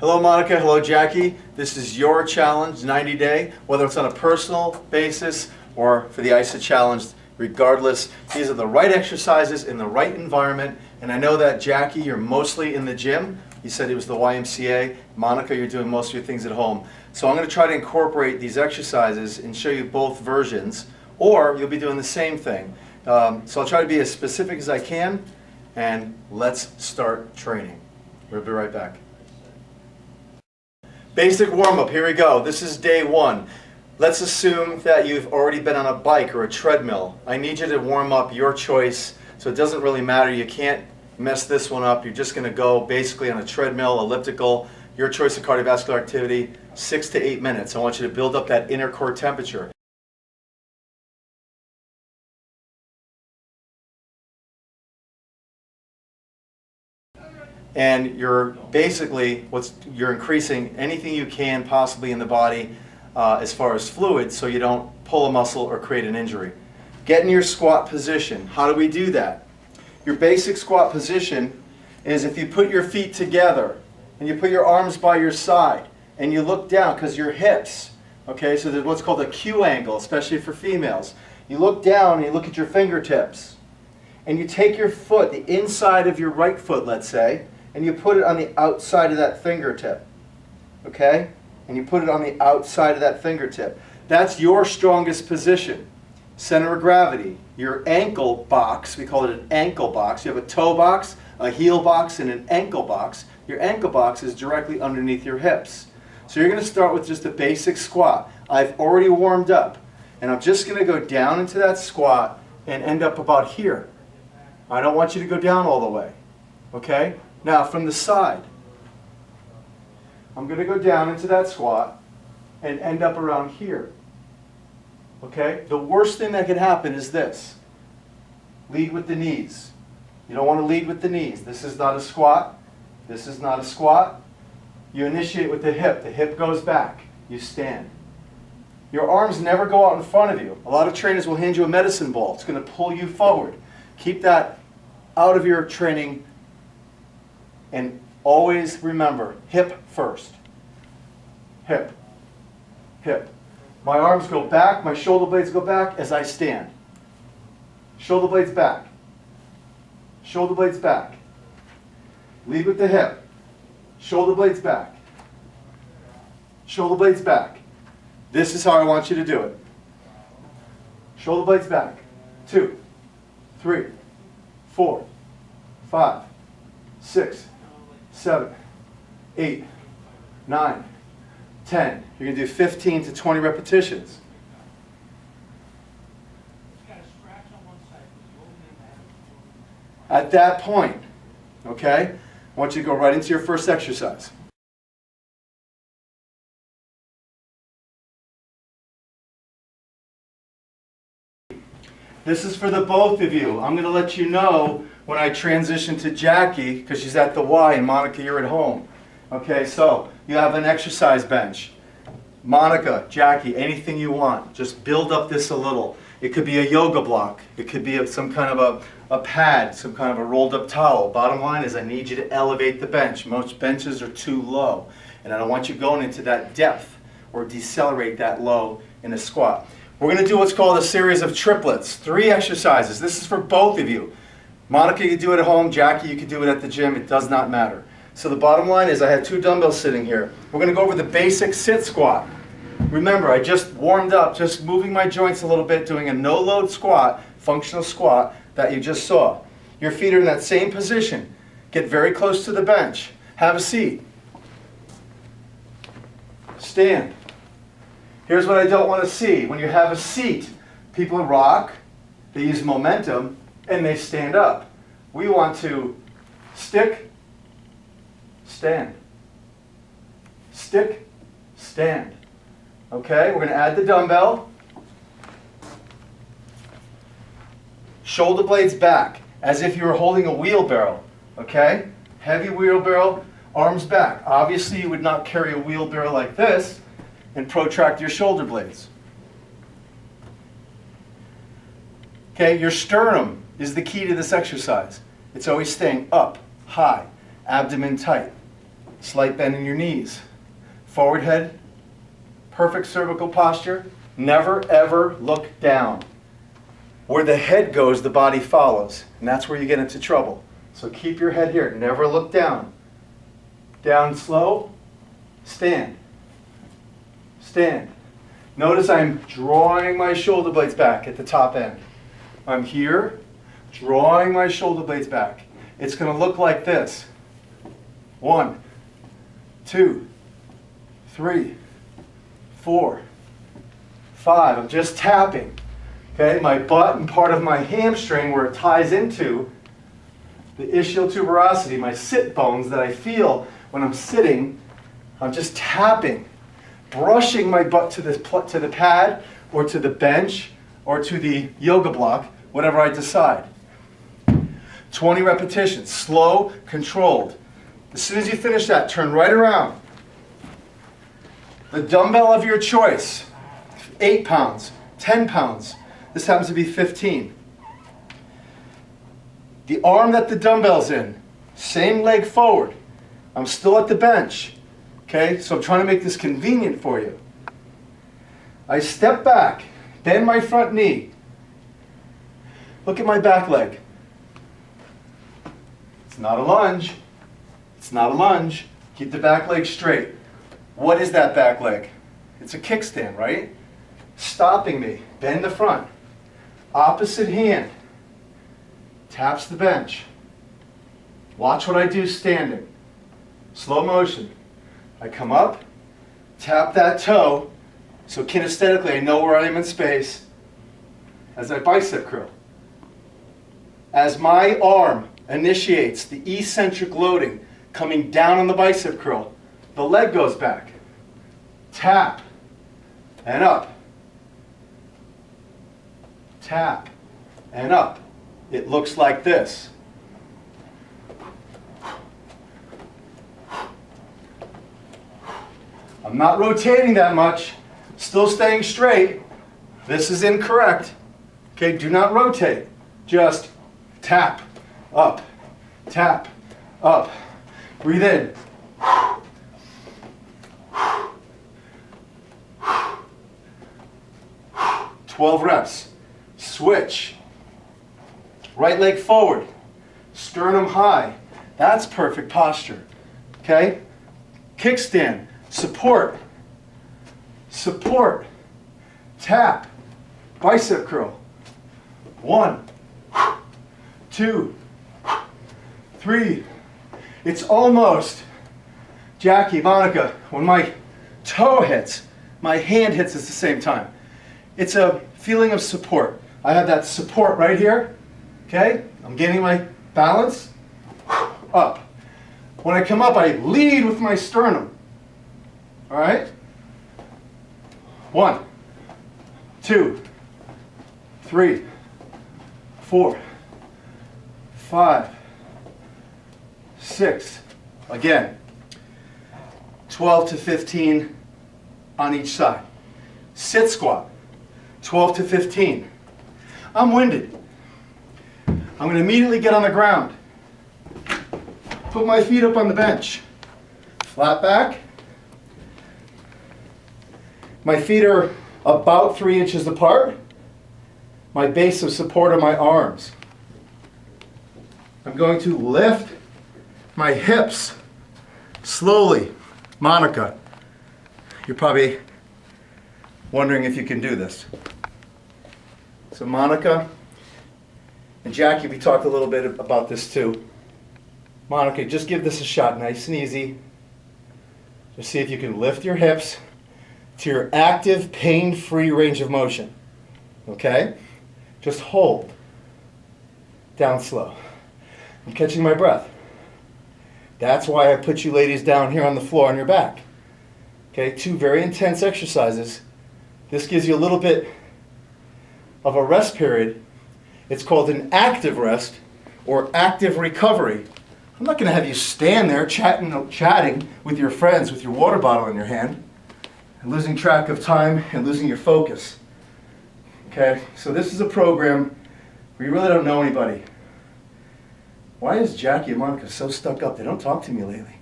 Hello Monica, hello Jackie. This is your challenge, 90 day, whether it's on a personal basis or for the ISA challenge, regardless. These are the right exercises in the right environment. And I know that Jackie, you're mostly in the gym. You said it was the YMCA. Monica, you're doing most of your things at home. So I'm going to try to incorporate these exercises and show you both versions, or you'll be doing the same thing. So I'll try to be as specific as I can, and let's start training. We'll be right back. Basic warm-up, here we go. This is day one. Let's assume that you've already been on a bike or a treadmill. I need you to warm up your choice, so it doesn't really matter. You can't mess this one up. You're just going to go basically on a treadmill, elliptical, your choice of cardiovascular activity, 6 to 8 minutes. I want you to build up that inner core temperature. And you're basically, you're increasing anything you can possibly in the body as far as fluid, so you don't pull a muscle or create an injury. Get in your squat position. How do we do that? Your basic squat position is if you put your feet together and you put your arms by your side and you look down, because your hips, okay, so there's what's called a Q angle, especially for females. You look down and you look at your fingertips and you take your foot, the inside of your right foot, let's say, and you put it on the outside of that fingertip, okay? And you put it on the outside of that fingertip. That's your strongest position. Center of gravity, your ankle box, we call it an ankle box. You have a toe box, a heel box, and an ankle box. Your ankle box is directly underneath your hips. So you're going to start with just a basic squat. I've already warmed up, and I'm just going to go down into that squat and end up about here. I don't want you to go down all the way, okay? Now from the side, I'm going to go down into that squat and end up around here. Okay? The worst thing that could happen is this. Lead with the knees. You don't want to lead with the knees. This is not a squat. This is not a squat. You initiate with the hip. The hip goes back. You stand. Your arms never go out in front of you. A lot of trainers will hand you a medicine ball. It's going to pull you forward. Keep that out of your training. And always remember, hip first. Hip. Hip. My arms go back, my shoulder blades go back as I stand. Shoulder blades back. Shoulder blades back. Lead with the hip. Shoulder blades back. Shoulder blades back. This is how I want you to do it. Shoulder blades back. 2, 3, 4, 5, 6, 7, 8, 9, 10. You're going to do 15 to 20 repetitions. At that point, okay, I want you to go right into your first exercise. This is for the both of you. I'm going to let you know when I transition to Jackie, because she's at the Y, and Monica, you're at home. Okay, so you have an exercise bench. Monica, Jackie, anything you want. Just build up this a little. It could be a yoga block. It could be some kind of a pad, some kind of a rolled up towel. Bottom line is I need you to elevate the bench. Most benches are too low, and I don't want you going into that depth or decelerate that low in a squat. We're going to do what's called a series of triplets. 3 exercises. This is for both of you. Monica, you do it at home. Jackie, you can do it at the gym. It does not matter. So the bottom line is I have 2 dumbbells sitting here. We're going to go over the basic sit squat. Remember, I just warmed up, just moving my joints a little bit, doing a no-load squat, functional squat that you just saw. Your feet are in that same position. Get very close to the bench. Have a seat. Stand. Here's what I don't want to see. When you have a seat, people rock, they use momentum, and they stand up. We want to stick, stand. Stick, stand. Okay, we're going to add the dumbbell. Shoulder blades back, as if you were holding a wheelbarrow. Okay? Heavy wheelbarrow, arms back. Obviously, you would not carry a wheelbarrow like this and protract your shoulder blades. Okay, your sternum is the key to this exercise. It's always staying up, high, abdomen tight. Slight bend in your knees. Forward head, perfect cervical posture. Never ever look down. Where the head goes, the body follows, and that's where you get into trouble. So keep your head here. Never look down. Down slow. Stand. Stand. Notice I'm drawing my shoulder blades back at the top end. I'm here, drawing my shoulder blades back. It's going to look like this. 1, 2, 3, 4, 5. I'm just tapping. Okay, my butt and part of my hamstring where it ties into the ischial tuberosity, my sit bones that I feel when I'm sitting, I'm just tapping, brushing my butt to the pad or to the bench or to the yoga block, whatever I decide. 20 repetitions, slow, controlled. As soon as you finish that, turn right around. The dumbbell of your choice, 8 pounds, 10 pounds. This happens to be 15. The arm that the dumbbell's in, same leg forward. I'm still at the bench. Okay, so I'm trying to make this convenient for you. I step back, bend my front knee. Look at my back leg. It's not a lunge. It's not a lunge. Keep the back leg straight. What is that back leg? It's a kickstand, right? Stopping me. Bend the front. Opposite hand taps the bench. Watch what I do standing. Slow motion. I come up, tap that toe, so kinesthetically I know where I am in space as I bicep curl. As my arm initiates the eccentric loading coming down on the bicep curl, the leg goes back. Tap and up. Tap and up. It looks like this. I'm not rotating that much, still staying straight. This is incorrect. Okay, do not rotate. Just tap, up, tap, up. Breathe in. 12 reps. Switch. Right leg forward. Sternum high. That's perfect posture. Okay? Kickstand. Support. Support. Tap. Bicep curl. 1, 2, 3. It's almost, Jackie, Monica, when my toe hits, my hand hits at the same time. It's a feeling of support. I have that support right here. Okay? I'm gaining my balance. Up. When I come up, I lead with my sternum. All right? 1, 2, 3, 4, 5, 6. Again, 12 to 15 on each side. Sit squat, 12 to 15. I'm winded. I'm going to immediately get on the ground. Put my feet up on the bench. Flat back. My feet are about 3 inches apart. My base of support are my arms. I'm going to lift my hips slowly. Monica, you're probably wondering if you can do this. So Monica and Jackie, we talked a little bit about this too. Monica, just give this a shot, nice and easy. Just see if you can lift your hips to your active, pain-free range of motion. Okay? Just hold. Down slow. I'm catching my breath. That's why I put you ladies down here on the floor on your back. Okay, 2 very intense exercises. This gives you a little bit of a rest period. It's called an active rest or active recovery. I'm not going to have you stand there chatting with your friends with your water bottle in your hand and losing track of time and losing your focus. Okay, so this is a program where you really don't know anybody. Why is Jackie and Monica so stuck up? They don't talk to me lately.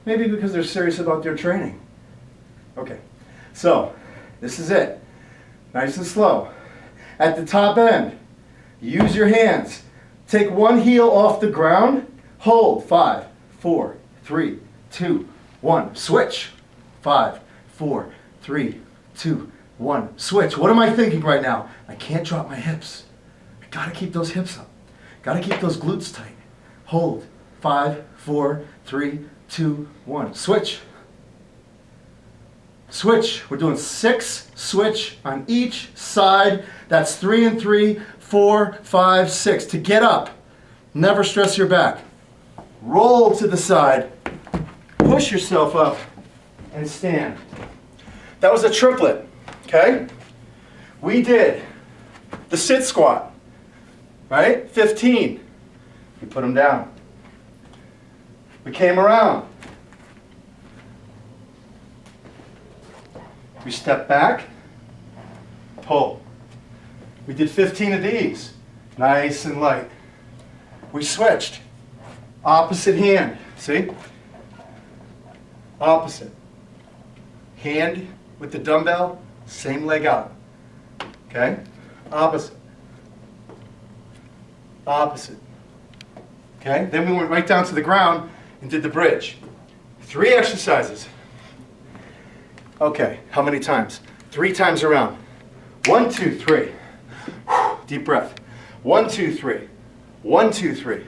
Maybe because they're serious about their training. Okay, so this is it. Nice and slow. At the top end, use your hands. Take one heel off the ground. Hold. 5, 4, 3, 2, 1. Switch. 5, 4, 3, 2, 1. Switch. What am I thinking right now? I can't drop my hips. I gotta keep those hips up. Gotta keep those glutes tight. Hold. 5, 4, 3, 2, 1. Switch. Switch. We're doing 6 switch on each side. That's 3 and 3, 4, 5, 6. To get up, never stress your back. Roll to the side, push yourself up, and stand. That was a triplet, okay? We did the sit squat, right? 15. We put them down. We came around. We step back, pull. We did 15 of these, nice and light. We switched, opposite hand, see? Opposite. Hand with the dumbbell, same leg out, okay? Opposite. Opposite. Okay, then we went right down to the ground and did the bridge. 3 exercises. Okay, how many times? 3 times around. 1, 2, 3. Deep breath. 1, 2, 3. 1, 2, 3.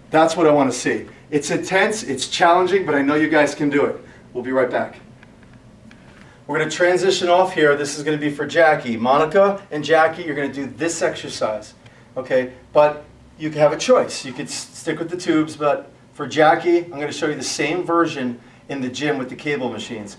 That's what I want to see. It's intense, it's challenging, but I know you guys can do it. We'll be right back. We're going to transition off here. This is going to be for Jackie. Monica and Jackie, you're going to do this exercise. Okay, but you can have a choice. You could stick with the tubes, but for Jackie, I'm going to show you the same version in the gym with the cable machines.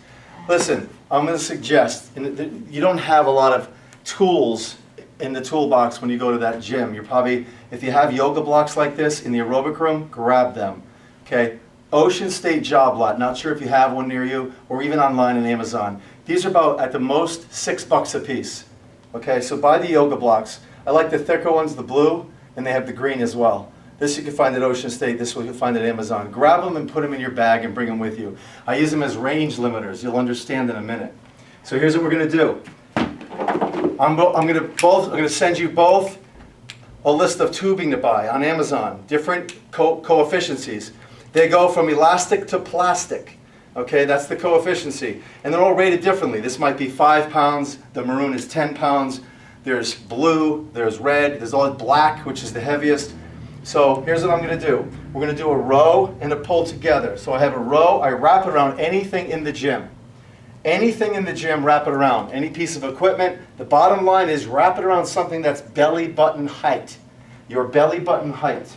Listen, I'm going to suggest, you don't have a lot of tools in the toolbox when you go to that gym. You're probably, if you have yoga blocks like this in the aerobic room, grab them. Okay, Ocean State Job Lot, not sure if you have one near you, or even online on Amazon. These are about, at the most, $6 a piece. Okay, so buy the yoga blocks. I like the thicker ones, the blue, and they have the green as well. This you can find at Ocean State, this you can find at Amazon. Grab them and put them in your bag and bring them with you. I use them as range limiters. You'll understand in a minute. So here's what we're going to do. I'm going to send you both a list of tubing to buy on Amazon, different coefficiencies. They go from elastic to plastic. Okay, that's the coefficiency. And they're all rated differently. This might be 5 pounds, the maroon is 10 pounds. There's blue, there's red, there's all black, which is the heaviest. So here's what I'm going to do. We're going to do a row and a pull together. So I have a row, I wrap it around anything in the gym. Anything in the gym, wrap it around. Any piece of equipment. The bottom line is wrap it around something that's belly button height. Your belly button height.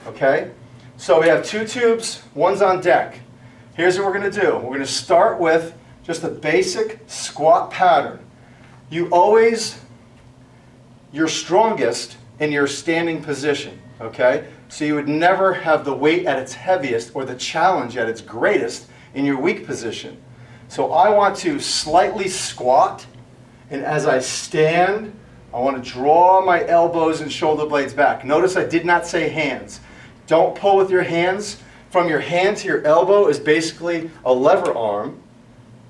Okay? So we have 2 tubes, one's on deck. Here's what we're going to do. We're going to start with just a basic squat pattern. You're strongest in your standing position. Okay? So you would never have the weight at its heaviest or the challenge at its greatest in your weak position. So I want to slightly squat, and as I stand, I want to draw my elbows and shoulder blades back. Notice I did not say hands. Don't pull with your hands. From your hand to your elbow is basically a lever arm.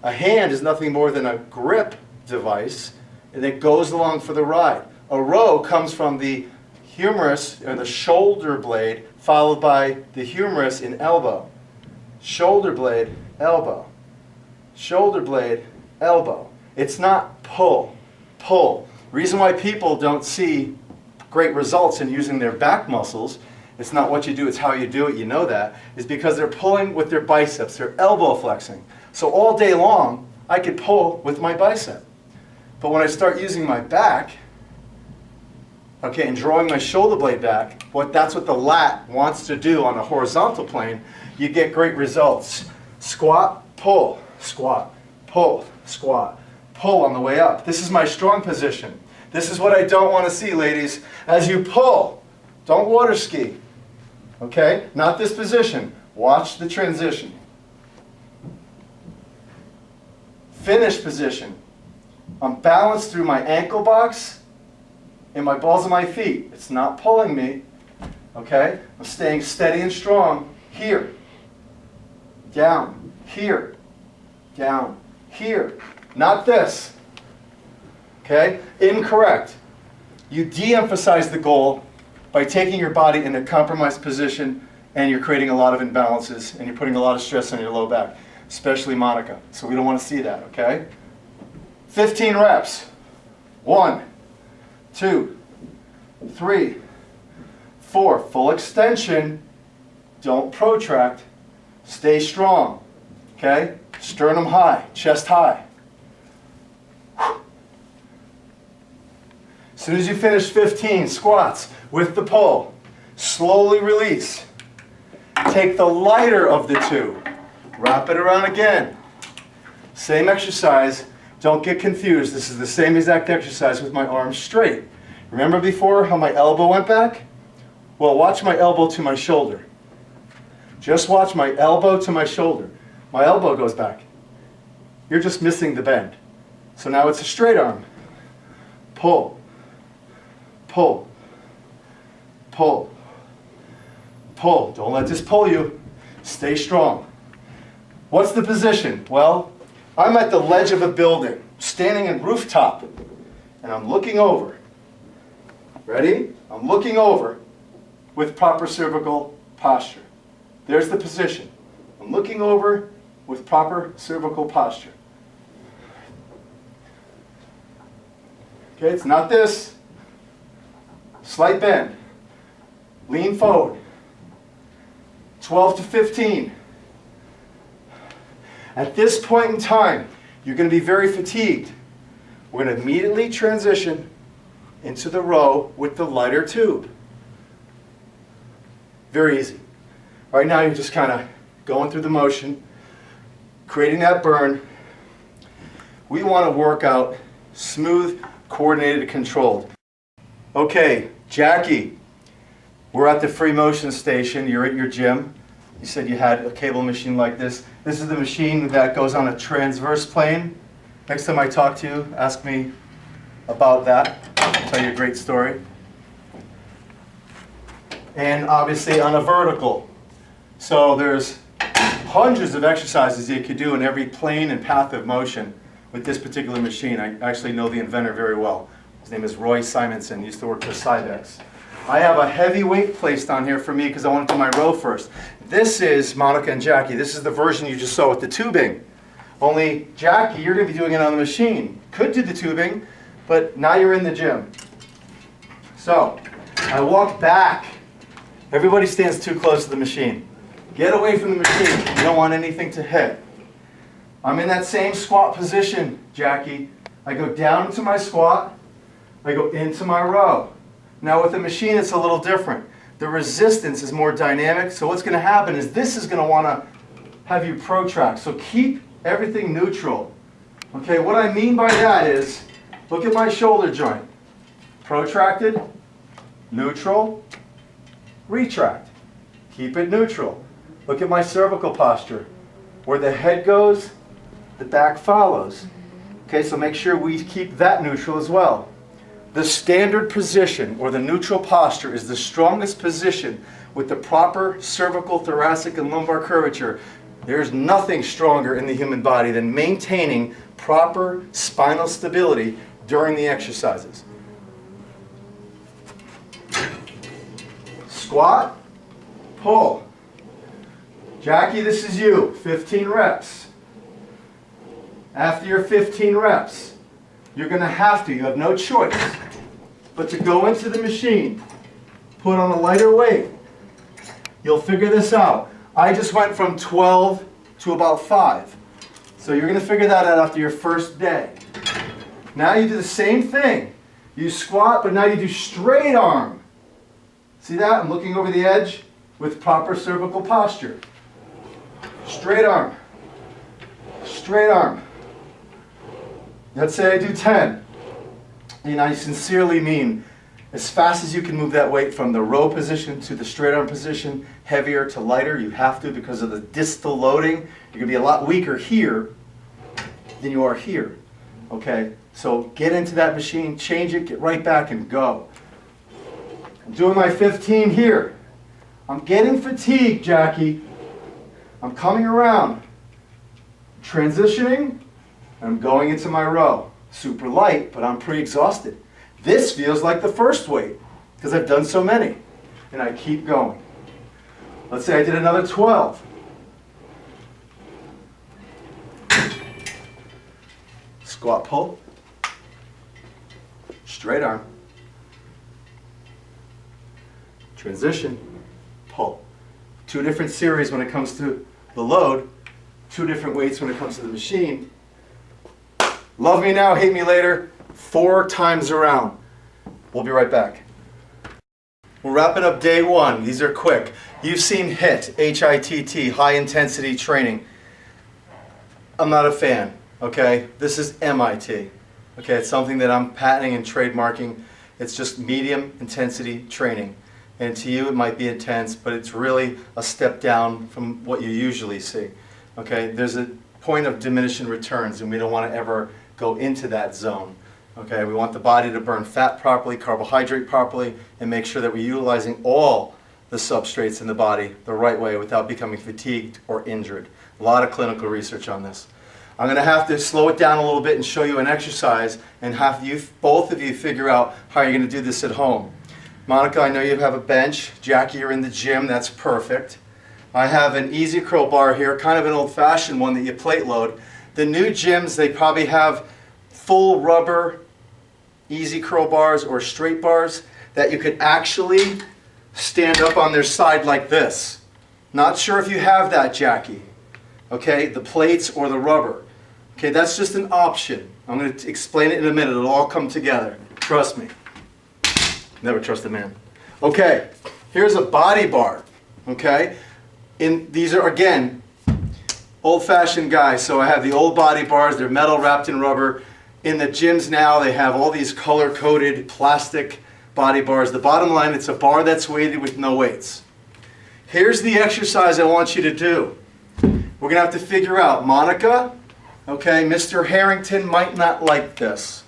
A hand is nothing more than a grip device, and it goes along for the ride. A row comes from the humerus, or the shoulder blade, followed by the humerus in elbow. Shoulder blade, elbow. Shoulder blade, elbow. It's not pull, pull. Reason why people don't see great results in using their back muscles, it's not what you do, it's how you do it, you know that, is because they're pulling with their biceps, they're elbow flexing. So all day long, I could pull with my bicep. But when I start using my back, okay, and drawing my shoulder blade back, that's what the lat wants to do on a horizontal plane, you get great results. Squat, pull, squat, pull, squat, pull on the way up. This is my strong position. This is what I don't want to see, ladies. As you pull, don't water ski. Okay? Not this position. Watch the transition. Finish position. I'm balanced through my ankle box and my balls of my feet. It's not pulling me. Okay? I'm staying steady and strong here. down, here, down, here. Not this. Okay? Incorrect. You de-emphasize the goal by taking your body in a compromised position, and you're creating a lot of imbalances, and you're putting a lot of stress on your low back, especially Monica. So we don't want to see that, okay? 15 reps. 1, 2, 3, 4. Full extension. Don't protract. Stay strong. Okay? Sternum high, chest high. As soon as you finish 15 squats with the pull, slowly release. Take the lighter of the two. Wrap it around again. Same exercise. Don't get confused. This is the same exact exercise with my arms straight. Remember before how my elbow went back? Well, watch my elbow to my shoulder. Just watch my elbow to my shoulder. My elbow goes back. You're just missing the bend. So now it's a straight arm. Pull, pull, pull, pull. Don't let this pull you. Stay strong. What's the position? Well, I'm at the ledge of a building, standing in rooftop, and I'm looking over. Ready? I'm looking over with proper cervical posture. There's the position. I'm looking over with proper cervical posture. Okay, it's not this. Slight bend. Lean forward. 12 to 15. At this point in time, you're going to be very fatigued. We're going to immediately transition into the row with the lighter tube. Very easy. Right now you're just kind of going through the motion, creating that burn. We want to work out smooth, coordinated, controlled. Okay, Jackie, we're at the free motion station. You're at your gym. You said you had a cable machine like this. This is the machine that goes on a transverse plane. Next time I talk to you, ask me about that. I'll tell you a great story. And obviously on a vertical. So there's hundreds of exercises you could do in every plane and path of motion with this particular machine. I actually know the inventor very well. His name is Roy Simonson. He used to work for Cybex. I have a heavy weight placed on here for me because I want to do my row first. This is Monica and Jackie. This is the version you just saw with the tubing. Only Jackie, you're going to be doing it on the machine. Could do the tubing, but now you're in the gym. So, I walk back. Everybody stands too close to the machine. Get away from the machine. You don't want anything to hit. I'm in that same squat position, Jackie. I go down into my squat. I go into my row. Now with the machine, it's a little different. The resistance is more dynamic, so what's going to happen is this is going to want to have you protract. So keep everything neutral. Okay, what I mean by that is, look at my shoulder joint. Protracted, neutral, retract. Keep it neutral. Look at my cervical posture. Where the head goes, the back follows. Okay, so make sure we keep that neutral as well. The standard position, or the neutral posture, is the strongest position with the proper cervical, thoracic, and lumbar curvature. There's nothing stronger in the human body than maintaining proper spinal stability during the exercises. Squat, pull. Jackie, this is you. 15 reps. After your 15 reps, you're going to have to, you have no choice, but to go into the machine, put on a lighter weight. You'll figure this out. I just went from 12 to about 5. So you're going to figure that out after your first day. Now you do the same thing. You squat, but now you do straight arm. See that? I'm looking over the edge with proper cervical posture. Straight arm. Straight arm. Let's say I do 10. And I sincerely mean as fast as you can move that weight from the row position to the straight arm position, heavier to lighter. You have to because of the distal loading. You're going to be a lot weaker here than you are here. Okay? So get into that machine, change it, get right back and go. I'm doing my 15 here. I'm getting fatigued, Jackie. I'm coming around, transitioning, and I'm going into my row. Super light, but I'm pretty exhausted. This feels like the first weight because I've done so many. And I keep going. Let's say I did another 12. Squat pull. Straight arm. Transition. Pull. 2 different series when it comes to the load. 2 different weights when it comes to the machine. Love me now, hate me later. 4 times around. We'll be right back. We're wrapping up day 1. These are quick. You've seen HIIT, H-I-T-T, high intensity training. I'm not a fan, okay? This is MIT. Okay, it's something that I'm patenting and trademarking. It's just medium intensity training. And to you it might be intense, but it's really a step down from what you usually see. Okay, there's a point of diminishing returns and we don't want to ever go into that zone. Okay, we want the body to burn fat properly, carbohydrate properly, and make sure that we're utilizing all the substrates in the body the right way without becoming fatigued or injured. A lot of clinical research on this. I'm going to have to slow it down a little bit and show you an exercise and have you, both of you, figure out how you're going to do this at home. Monica, I know you have a bench. Jackie, you're in the gym. That's perfect. I have an easy curl bar here, kind of an old-fashioned one that you plate load. The new gyms, they probably have full rubber easy curl bars or straight bars that you could actually stand up on their side like this. Not sure if you have that, Jackie. Okay, the plates or the rubber. Okay, that's just an option. I'm going to explain it in a minute. It'll all come together. Trust me. Never trust a man. Okay, here's a body bar. Okay, these are, again, old-fashioned guys. So I have the old body bars. They're metal wrapped in rubber. In the gyms now, they have all these color-coded plastic body bars. The bottom line, it's a bar that's weighted with no weights. Here's the exercise I want you to do. We're going to have to figure out, Monica, okay, Mr. Harrington might not like this.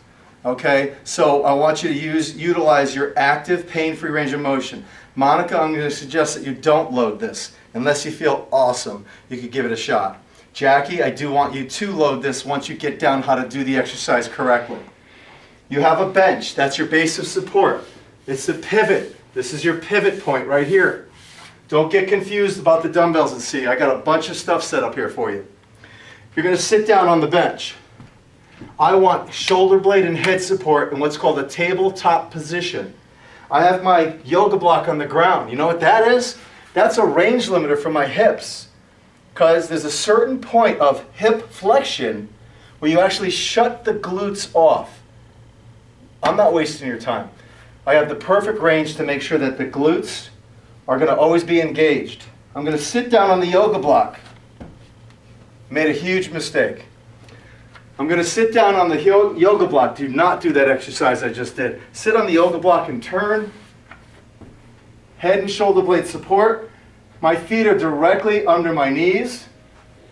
Okay, so I want you to utilize your active pain-free range of motion. Monica, I'm going to suggest that you don't load this unless you feel awesome. You could give it a shot. Jackie, I do want you to load this once you get down how to do the exercise correctly. You have a bench. That's your base of support. It's the pivot. This is your pivot point right here. Don't get confused about the dumbbells and see. I got a bunch of stuff set up here for you. You're going to sit down on the bench. I want shoulder blade and head support in what's called a tabletop position. I have my yoga block on the ground. You know what that is? That's a range limiter for my hips. Because there's a certain point of hip flexion where you actually shut the glutes off. I'm not wasting your time. I have the perfect range to make sure that the glutes are going to always be engaged. I'm going to sit down on the yoga block. Made a huge mistake. I'm going to sit down on the yoga block. Do not do that exercise I just did. Sit on the yoga block and turn. Head and shoulder blade support. My feet are directly under my knees.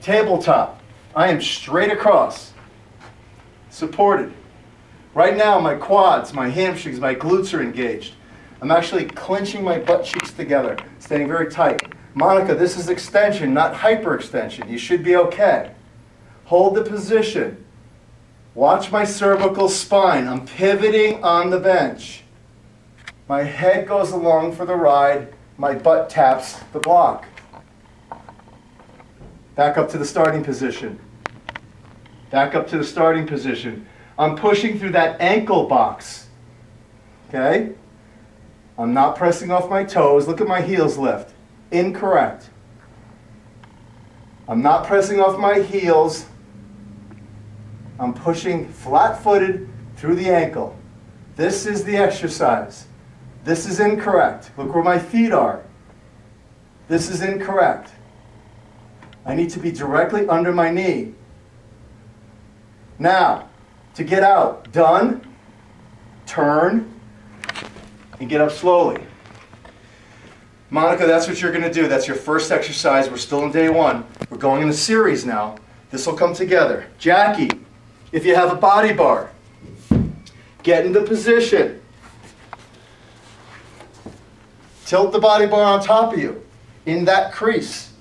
Tabletop. I am straight across. Supported. Right now, my quads, my hamstrings, my glutes are engaged. I'm actually clenching my butt cheeks together, staying very tight. Monica, this is extension, not hyperextension. You should be okay. Hold the position. Watch my cervical spine. I'm pivoting on the bench. My head goes along for the ride. My butt taps the block. Back up to the starting position. Back up to the starting position. I'm pushing through that ankle box. Okay? I'm not pressing off my toes. Look at my heels lift. Incorrect. I'm not pressing off my heels. I'm pushing flat-footed through the ankle. This is the exercise. This is incorrect. Look where my feet are. This is incorrect. I need to be directly under my knee. Now, to get out, done, turn, and get up slowly. Monica, that's what you're going to do. That's your first exercise. We're still in day 1. We're going in a series now. This will come together. Jackie, if you have a body bar, get into position. Tilt the body bar on top of you, in that crease.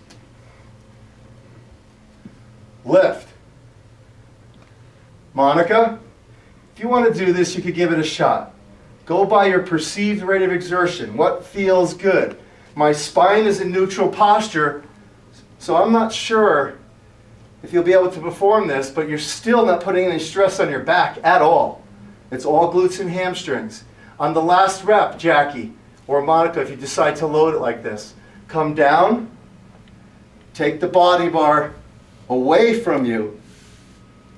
lift. Monica, if you want to do this, you could give it a shot. Go by your perceived rate of exertion. What feels good? My spine is in neutral posture, so I'm not sure if you'll be able to perform this, but you're still not putting any stress on your back at all. It's all glutes and hamstrings. On the last rep, Jackie, or Monica, if you decide to load it like this, come down, take the body bar away from you,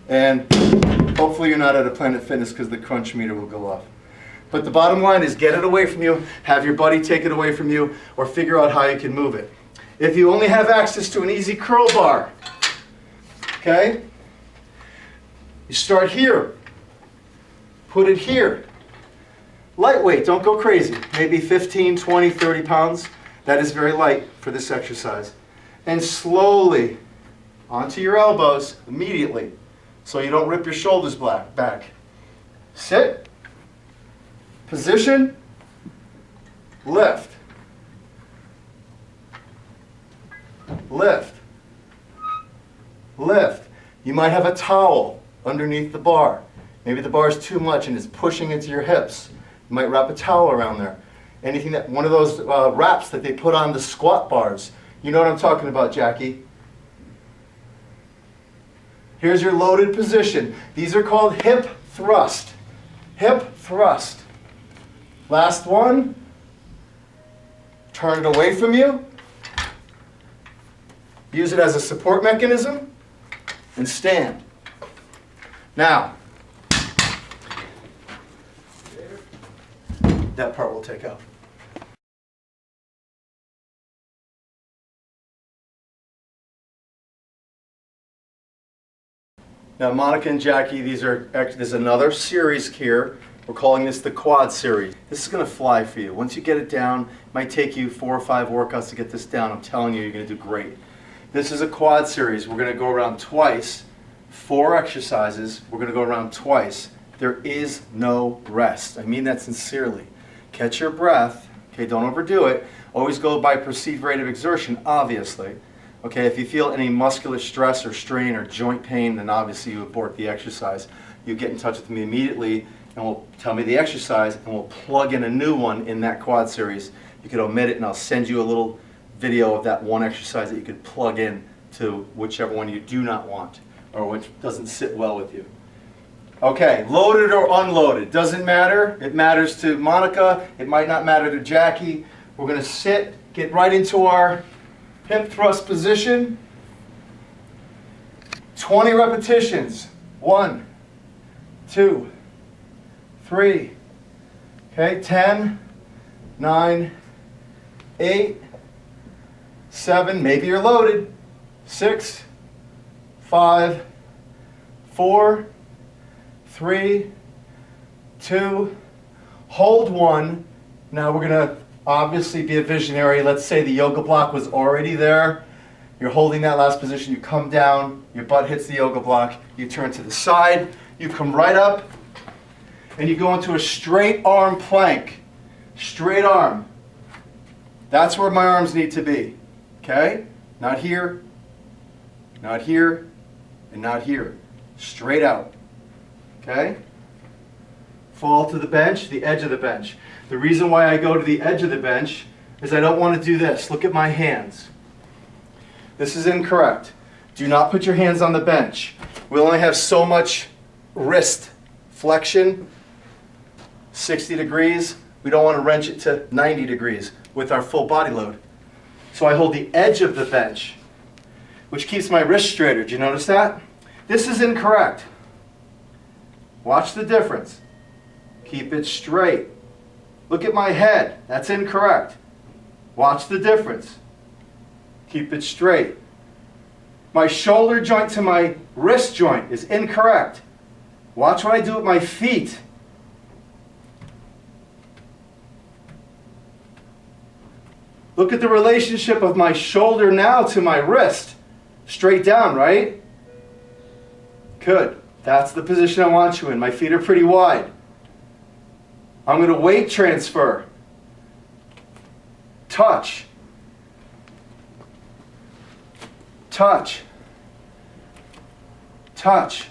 and hopefully you're not at a Planet Fitness because the crunch meter will go off. But the bottom line is get it away from you, have your buddy take it away from you, or figure out how you can move it. If you only have access to an easy curl bar, okay, you start here, put it here. Lightweight, don't go crazy. Maybe 15, 20, 30 pounds. That is very light for this exercise. And slowly onto your elbows immediately so you don't rip your shoulders back. Sit, position, lift, lift, lift. You might have a towel underneath the bar. Maybe the bar is too much and it's pushing into your hips. You might wrap a towel around there. Anything that, one of those wraps that they put on the squat bars. You know what I'm talking about, Jackie? Here's your loaded position. These are called hip thrust. Hip thrust. Last one. Turn it away from you. Use it as a support mechanism. And stand. Now, that part we'll take out. Now, Monica and Jackie, there's another series here. We're calling this the quad series. This is going to fly for you. Once you get it down, it might take you 4 or 5 workouts to get this down. I'm telling you, you're going to do great. This is a quad series. We're going to go around twice, 4 exercises. We're going to go around twice. There is no rest. I mean that sincerely. Catch your breath. Okay, don't overdo it. Always go by perceived rate of exertion, obviously. Okay, if you feel any muscular stress or strain or joint pain, then obviously you abort the exercise. You get in touch with me immediately and will tell me the exercise and we'll plug in a new one in that quad series. You could omit it and I'll send you a little video of that one exercise that you could plug in to whichever one you do not want or which doesn't sit well with you. Okay, loaded or unloaded, doesn't matter. It matters to Monica, it might not matter to Jackie. We're going to sit, get right into our hip thrust position. 20 repetitions. 1, 2, 3. Okay, 10, 9, 8, 7. Maybe you're loaded. 6, 5, 4, 3, 2. Hold 1. Now we're going to obviously be a visionary. Let's say the yoga block was already there. You're holding that last position. You come down, your butt hits the yoga block, you turn to the side, you come right up, and you go into a straight arm plank. Straight arm. That's where my arms need to be. Okay? Not here, not here, and not here. Straight out. Okay? Fall to the bench, the edge of the bench. The reason why I go to the edge of the bench is I don't want to do this. Look at my hands. This is incorrect. Do not put your hands on the bench. We only have so much wrist flexion, 60 degrees. We don't want to wrench it to 90 degrees with our full body load. So I hold the edge of the bench, which keeps my wrist straighter. Do you notice that? This is incorrect. Watch the difference. Keep it straight. Look at my head. That's incorrect. Watch the difference. Keep it straight. My shoulder joint to my wrist joint is incorrect. Watch what I do with my feet. Look at the relationship of my shoulder now to my wrist. Straight down, right? Good. That's the position I want you in. My feet are pretty wide. I'm going to weight transfer. Touch. Touch. touch.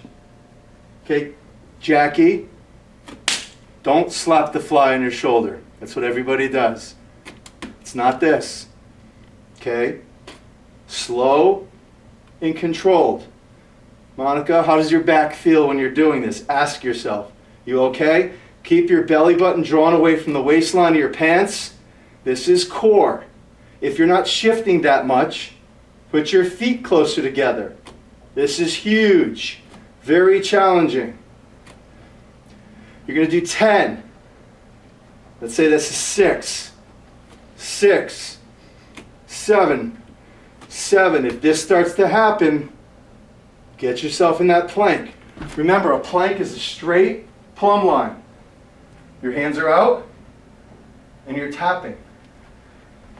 Okay, Jackie, don't slap the fly on your shoulder. That's what everybody does. It's not this. Okay, slow and controlled. Monica, how does your back feel when you're doing this? Ask yourself. You okay? Keep your belly button drawn away from the waistline of your pants. This is core. If you're not shifting that much, put your feet closer together. This is huge. Very challenging. You're going to do 10. Let's say this is 6. 6. 7. 7. If this starts to happen, get yourself in that plank. Remember, a plank is a straight plumb line. Your hands are out and you're tapping.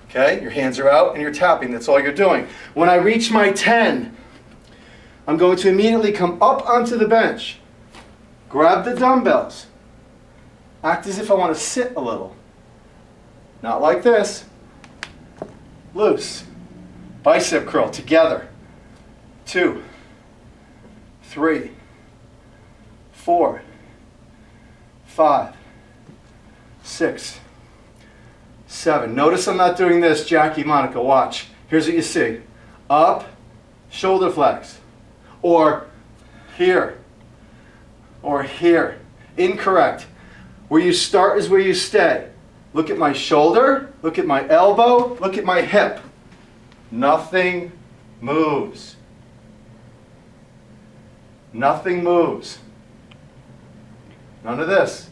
Okay? Your hands are out and you're tapping. That's all you're doing. When I reach my 10, I'm going to immediately come up onto the bench. Grab the dumbbells. Act as if I want to sit a little. Not like this. Loose. Bicep curl together. 2, 3, 4, 5, 6, 7. Notice I'm not doing this, Jackie, Monica, watch. Here's what you see. Up, shoulder flex. Or here. Or here. Incorrect. Where you start is where you stay. Look at my shoulder, look at my elbow, look at my hip. Nothing moves. Nothing moves. None of this.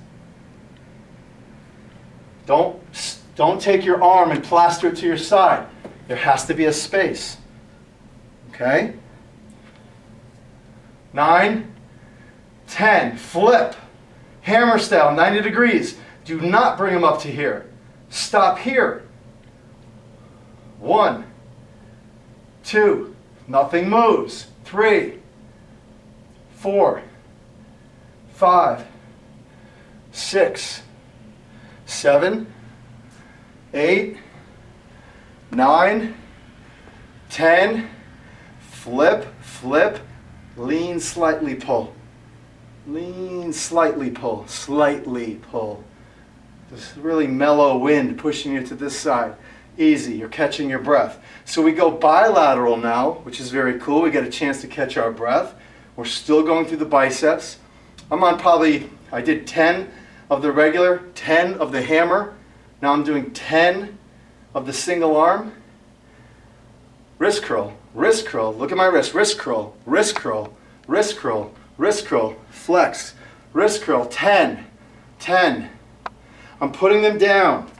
Don't take your arm and plaster it to your side. There has to be a space. Okay? 9, 10, flip. Hammer style, 90 degrees. Do not bring them up to here. Stop here. 1, 2, nothing moves. 3, 4, 5, 6, 7, 8, 9, 10, flip, flip, lean, slightly pull. Lean, slightly pull, slightly pull. This really mellow wind pushing you to this side. Easy, you're catching your breath. So we go bilateral now, which is very cool. We get a chance to catch our breath. We're still going through the biceps. I'm on probably, I did 10 of the regular, 10 of the hammer. Now I'm doing 10 of the single arm. Wrist curl, look at my wrist, wrist curl, wrist curl, wrist curl, wrist curl, flex, wrist curl, 10, 10. I'm putting them down.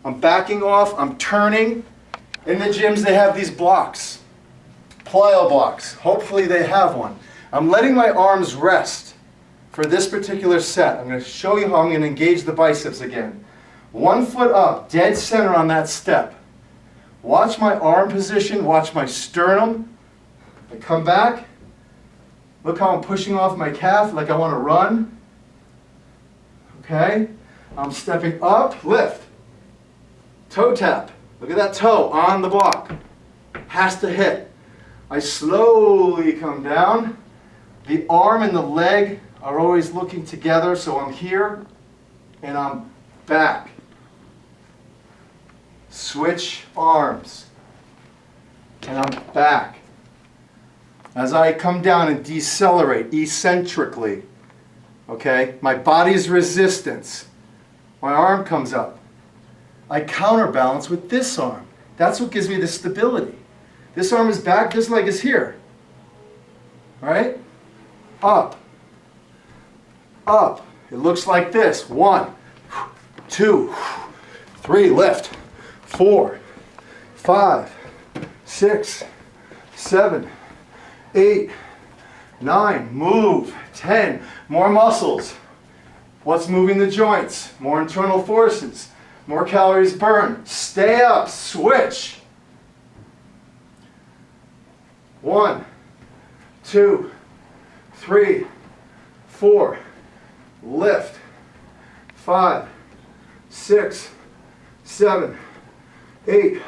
I'm backing off, I'm turning. In the gyms they have these blocks, plyo blocks. Hopefully they have one. I'm letting my arms rest for this particular set. I'm going to show you how I'm going to engage the biceps again. 1 foot up, dead center on that step. Watch my arm position, watch my sternum. I come back. Look how I'm pushing off my calf like I want to run. Okay? I'm stepping up, lift. Toe tap. Look at that toe on the block. Has to hit. I slowly come down. The arm and the leg are always looking together, so I'm here and I'm back. Switch arms. And I'm back. As I come down and decelerate eccentrically, okay, my body's resistance, my arm comes up. I counterbalance with this arm. That's what gives me the stability. This arm is back, this leg is here. Right? Up. Up. It looks like this. 1, 2, 3, lift. 4, 5, 6, 7, 8, 9, move. 10, more muscles. What's moving the joints? More internal forces. More calories burned. Stay up, switch. 1, 2, 3, 4, lift. 5, 6, 7, 8,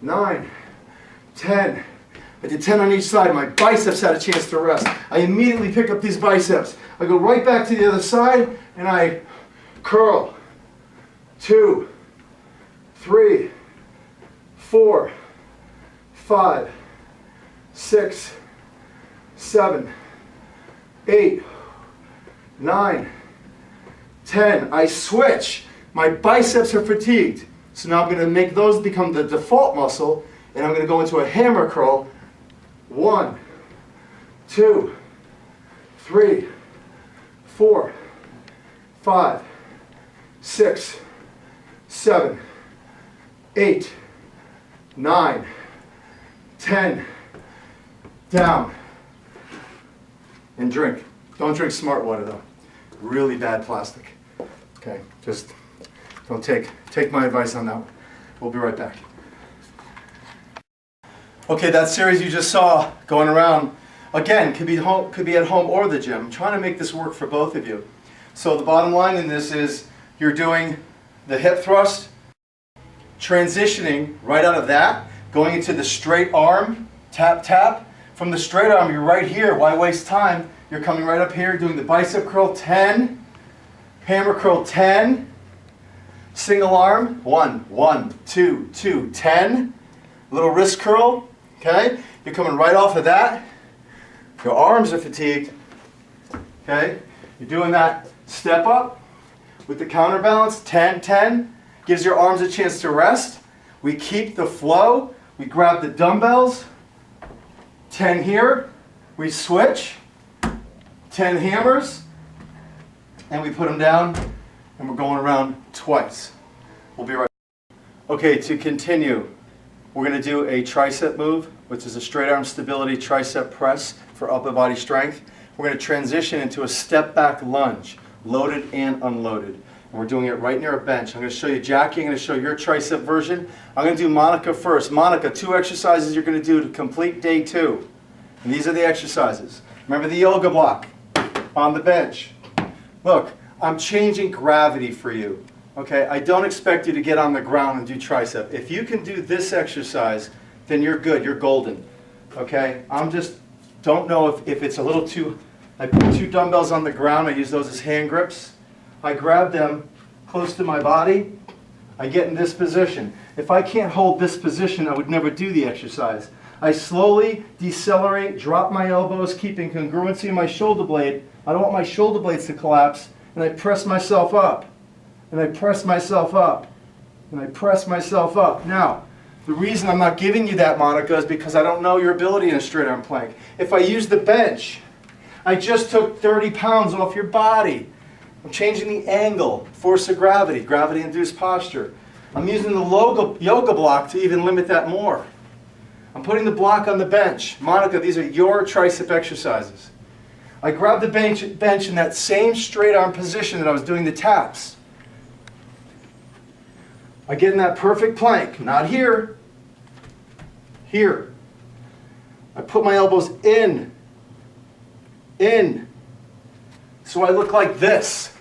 9, 10. I did 10 on each side. My biceps had a chance to rest. I immediately pick up these biceps. I go right back to the other side and I curl. 2, 3, 4, 5, 6, 7, 8, 9, 10. I switch. My biceps are fatigued. So now I'm going to make those become the default muscle, and I'm going to go into a hammer curl. 1, 2, 3, 4, 5, 6, 7, 8, 9, 10. Down. And drink. Don't drink smart water though. Really bad plastic. Okay, just don't take my advice on that one. We'll be right back. Okay, that series you just saw going around, again, could be at home or the gym. I'm trying to make this work for both of you. So the bottom line in this is you're doing the hip thrust, transitioning right out of that, going into the straight arm, tap, tap. From the straight arm, you're right here. Why waste time? You're coming right up here, doing the bicep curl, 10, hammer curl, 10, single arm, 1, 1, 2, 2, 10, little wrist curl, okay? You're coming right off of that. Your arms are fatigued, okay? You're doing that step up with the counterbalance, 10, 10, gives your arms a chance to rest. We keep the flow. We grab the dumbbells, 10 here, we switch, 10 hammers, and we put them down, and we're going around twice. We'll be right back. Okay, to continue, we're going to do a tricep move, which is a straight arm stability tricep press for upper body strength. We're going to transition into a step back lunge, loaded and unloaded. And we're doing it right near a bench. I'm going to show you Jackie, I'm going to show your tricep version. I'm going to do Monica first. Monica, 2 exercises you're going to do to complete day 2. And these are the exercises. Remember the yoga block on the bench. Look, I'm changing gravity for you. Okay, I don't expect you to get on the ground and do tricep. If you can do this exercise, then you're good, you're golden. Okay, don't know if it's a little too, I put 2 dumbbells on the ground, I use those as hand grips. I grab them close to my body, I get in this position. If I can't hold this position, I would never do the exercise. I slowly decelerate, drop my elbows, keeping congruency in my shoulder blade. I don't want my shoulder blades to collapse, and I press myself up. And I press myself up. And I press myself up. Now, the reason I'm not giving you that, Monica, is because I don't know your ability in a straight arm plank. If I use the bench, I just took 30 pounds off your body. I'm changing the angle, force of gravity, gravity-induced posture. I'm using the yoga block to even limit that more. I'm putting the block on the bench. Monica, these are your tricep exercises. I grab the bench in that same straight arm position that I was doing the taps. I get in that perfect plank, not here, here. I put my elbows in, so I look like this.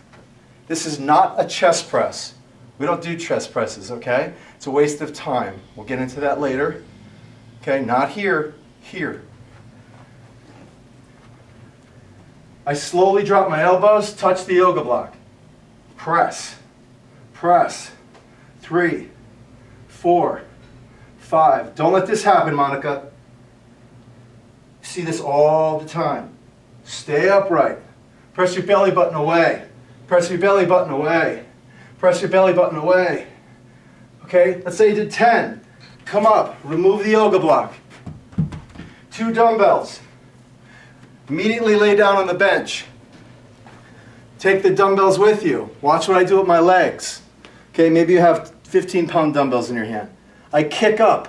This is not a chest press. We don't do chest presses, okay? It's a waste of time. We'll get into that later. Okay, not here, here. I slowly drop my elbows, touch the yoga block. Press, press. 3, 4, 5. Don't let this happen, Monica. You see this all the time. Stay upright. Press your belly button away. Press your belly button away. Press your belly button away. Okay, let's say you did 10. Come up, remove the yoga block. 2 dumbbells. Immediately lay down on the bench. Take the dumbbells with you. Watch what I do with my legs. Okay, maybe you have 15-pound dumbbells in your hand. I kick up.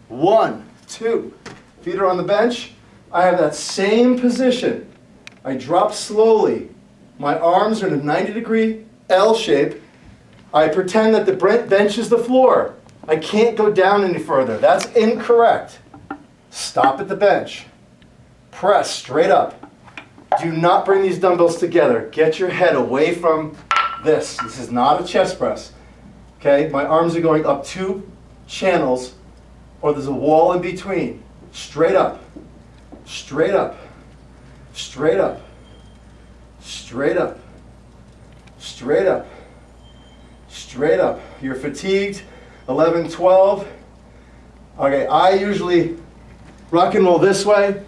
1, 2. Feet are on the bench. I have that same position. I drop slowly. My arms are in a 90-degree L shape. I pretend that the bench is the floor. I can't go down any further. That's incorrect. Stop at the bench. Press straight up. Do not bring these dumbbells together. Get your head away from this. This is not a chest press. Okay, my arms are going up 2 channels, or there's a wall in between. Straight up, straight up, straight up, straight up, straight up, straight up. You're fatigued, 11, 12. Okay, I usually rock and roll this way.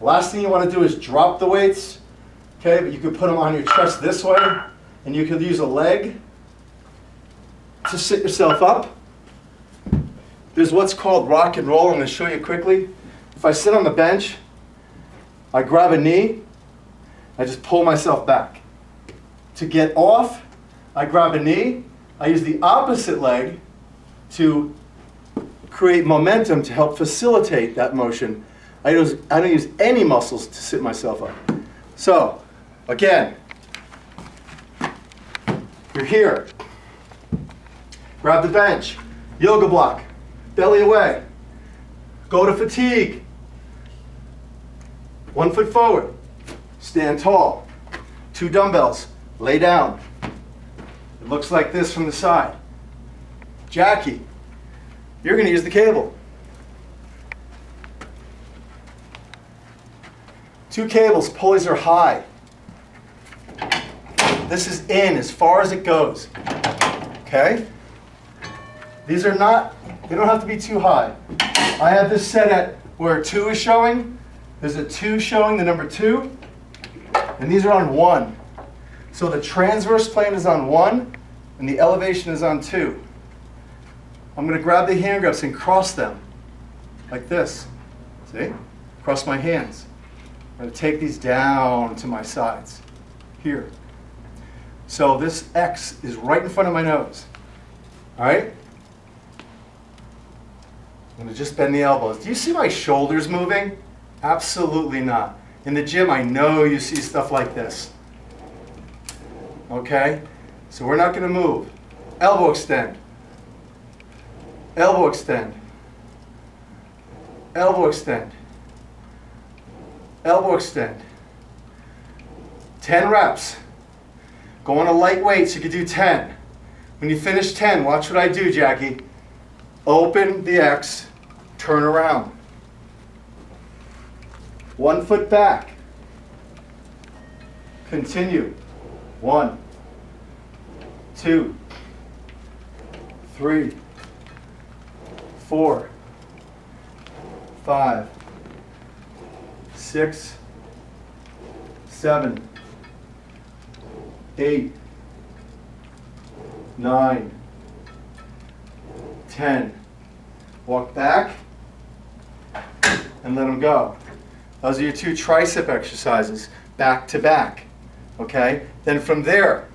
Last thing you want to do is drop the weights. Okay, but you could put them on your chest this way, and you could use a leg to sit yourself up. There's what's called rock and roll. I'm going to show you quickly. If I sit on the bench, I grab a knee, I just pull myself back. To get off, I grab a knee, I use the opposite leg to create momentum to help facilitate that motion. I don't use any muscles to sit myself up. So, again, you're here. Grab the bench, yoga block, belly away. Go to fatigue. 1 foot forward, stand tall. 2 dumbbells, lay down. It looks like this from the side. Jackie, you're going to use the cable. 2 cables, pulleys are high. This is in as far as it goes. Okay? These are not, they don't have to be too high. I have this set at where 2 is showing. There's a 2 showing, the number 2. And these are on 1. So the transverse plane is on 1, and the elevation is on 2. I'm going to grab the hand grips and cross them, like this. See? Cross my hands. I'm going to take these down to my sides, here. So this X is right in front of my nose. All right? I'm going to just bend the elbows. Do you see my shoulders moving? Absolutely not. In the gym, I know you see stuff like this. Okay? So we're not going to move. Elbow extend. Elbow extend. Elbow extend. Elbow extend. 10 reps. Go on a light weight so you can do 10. When you finish 10, watch what I do, Jackie. Open the X, turn around. 1 foot back. Continue. 1, 2, 3, 4, 5, 6, 7, 8, 9, 10. Walk back and let them go. Those are your 2 tricep exercises, back to back. Okay? Then from there,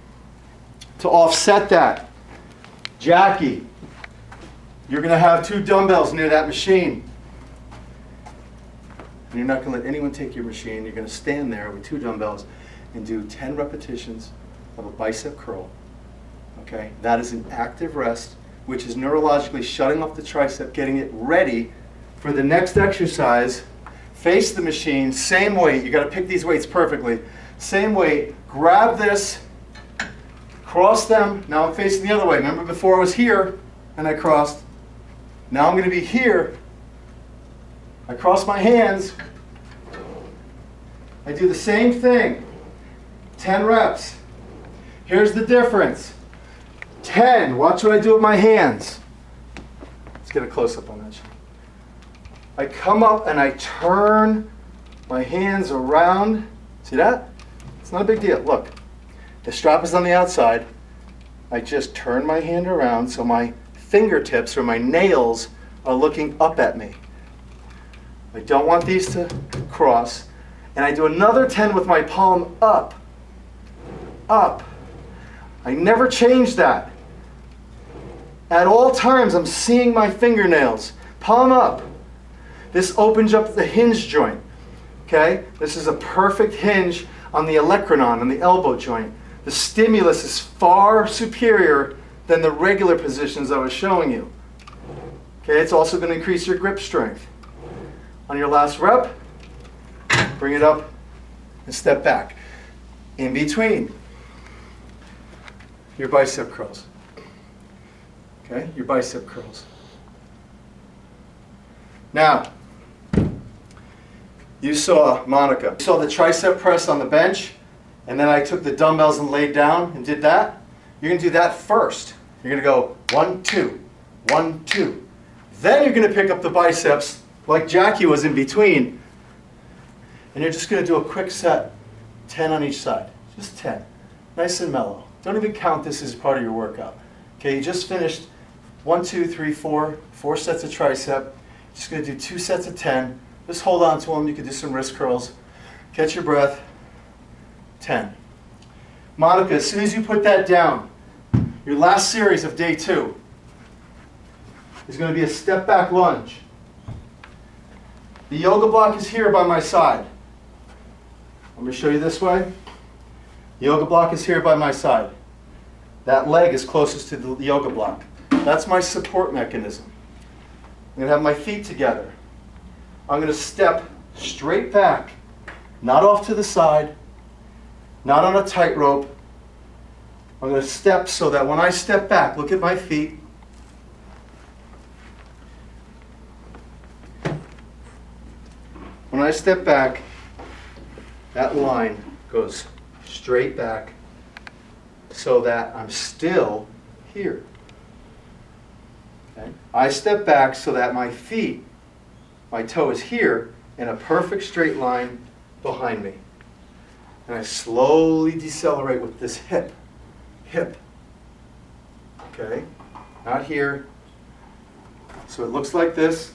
to offset that, Jackie, you're going to have 2 dumbbells near that machine. And you're not going to let anyone take your machine. You're going to stand there with 2 dumbbells and do 10 repetitions of a bicep curl. Okay? That is an active rest, which is neurologically shutting off the tricep, getting it ready for the next exercise. Face the machine, same weight. You got to pick these weights perfectly. Same weight. Grab this, cross them. Now I'm facing the other way. Remember before I was here and I crossed. Now I'm going to be here. I cross my hands. I do the same thing. 10 reps. Here's the difference. 10. Watch what I do with my hands. Let's get a close-up on that. I come up and I turn my hands around. See that? It's not a big deal. Look, the strap is on the outside. I just turn my hand around so my fingertips or my nails are looking up at me. I don't want these to cross. And I do another 10 with my palm up. Up. I never change that. At all times, I'm seeing my fingernails. Palm up. This opens up the hinge joint. Okay? This is a perfect hinge on the olecranon, on the elbow joint. The stimulus is far superior than the regular positions I was showing you. Okay? It's also going to increase your grip strength. On your last rep, bring it up and step back. In between, your bicep curls. Okay? Your bicep curls. Now, You saw Monica. You saw the tricep press on the bench, and then I took the dumbbells and laid down and did that. You're going to do that first. You're going to go 1, 2, 1, 2. Then you're going to pick up the biceps like Jackie was in between, and you're just going to do a quick set, 10 on each side. Just 10. Nice and mellow. Don't even count this as part of your workout. Okay, you just finished 1, 2, 3, 4 sets of tricep. Just going to do 2 sets of 10. Just hold on to them. You can do some wrist curls. Catch your breath. 10. Monica, as soon as you put that down, your last series of day 2 is going to be a step back lunge. The yoga block is here by my side. Let me show you this way. The yoga block is here by my side. That leg is closest to the yoga block. That's my support mechanism. I'm going to have my feet together. I'm going to step straight back, not off to the side, not on a tightrope. I'm going to step so that when I step back, look at my feet. When I step back, that line goes straight back so that I'm still here. Okay? I step back so that my feet, my toe is here in a perfect straight line behind me. And I slowly decelerate with this hip. Okay? Not here. So it looks like this.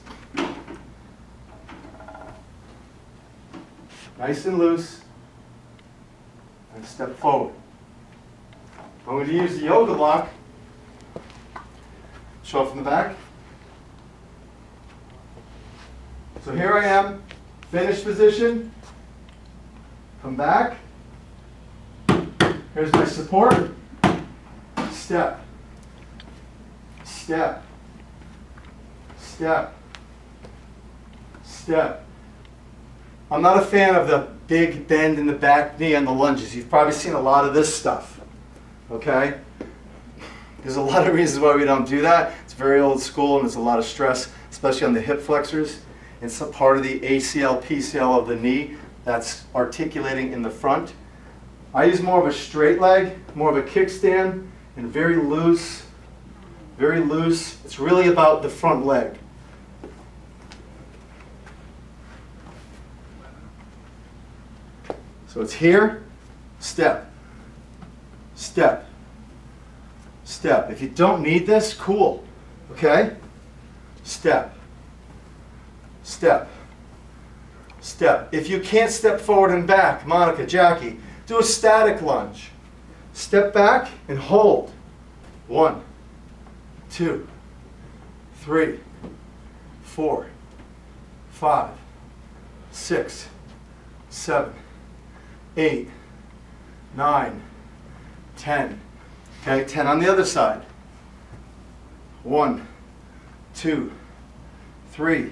Nice and loose. And step forward. I'm going to use the yoga block. Show it from the back. So here I am, finished position. Come back. Here's my support. Step. Step. Step. Step. I'm not a fan of the big bend in the back knee on the lunges. You've probably seen a lot of this stuff. Okay? There's a lot of reasons why we don't do that. It's very old school and there's a lot of stress, especially on the hip flexors. It's a part of the ACL, PCL of the knee that's articulating in the front. I use more of a straight leg, more of a kickstand, and very loose, very loose. It's really about the front leg. So it's here, step, step, step. If you don't need this, cool, okay? Step, step, step. If you can't step forward and back, Monica, Jackie, do a static lunge. Step back and hold. 1, 2, 3, 4, 5, 6, 7, 8, 9, 10. Okay, 10 on the other side. 1, 2, 3,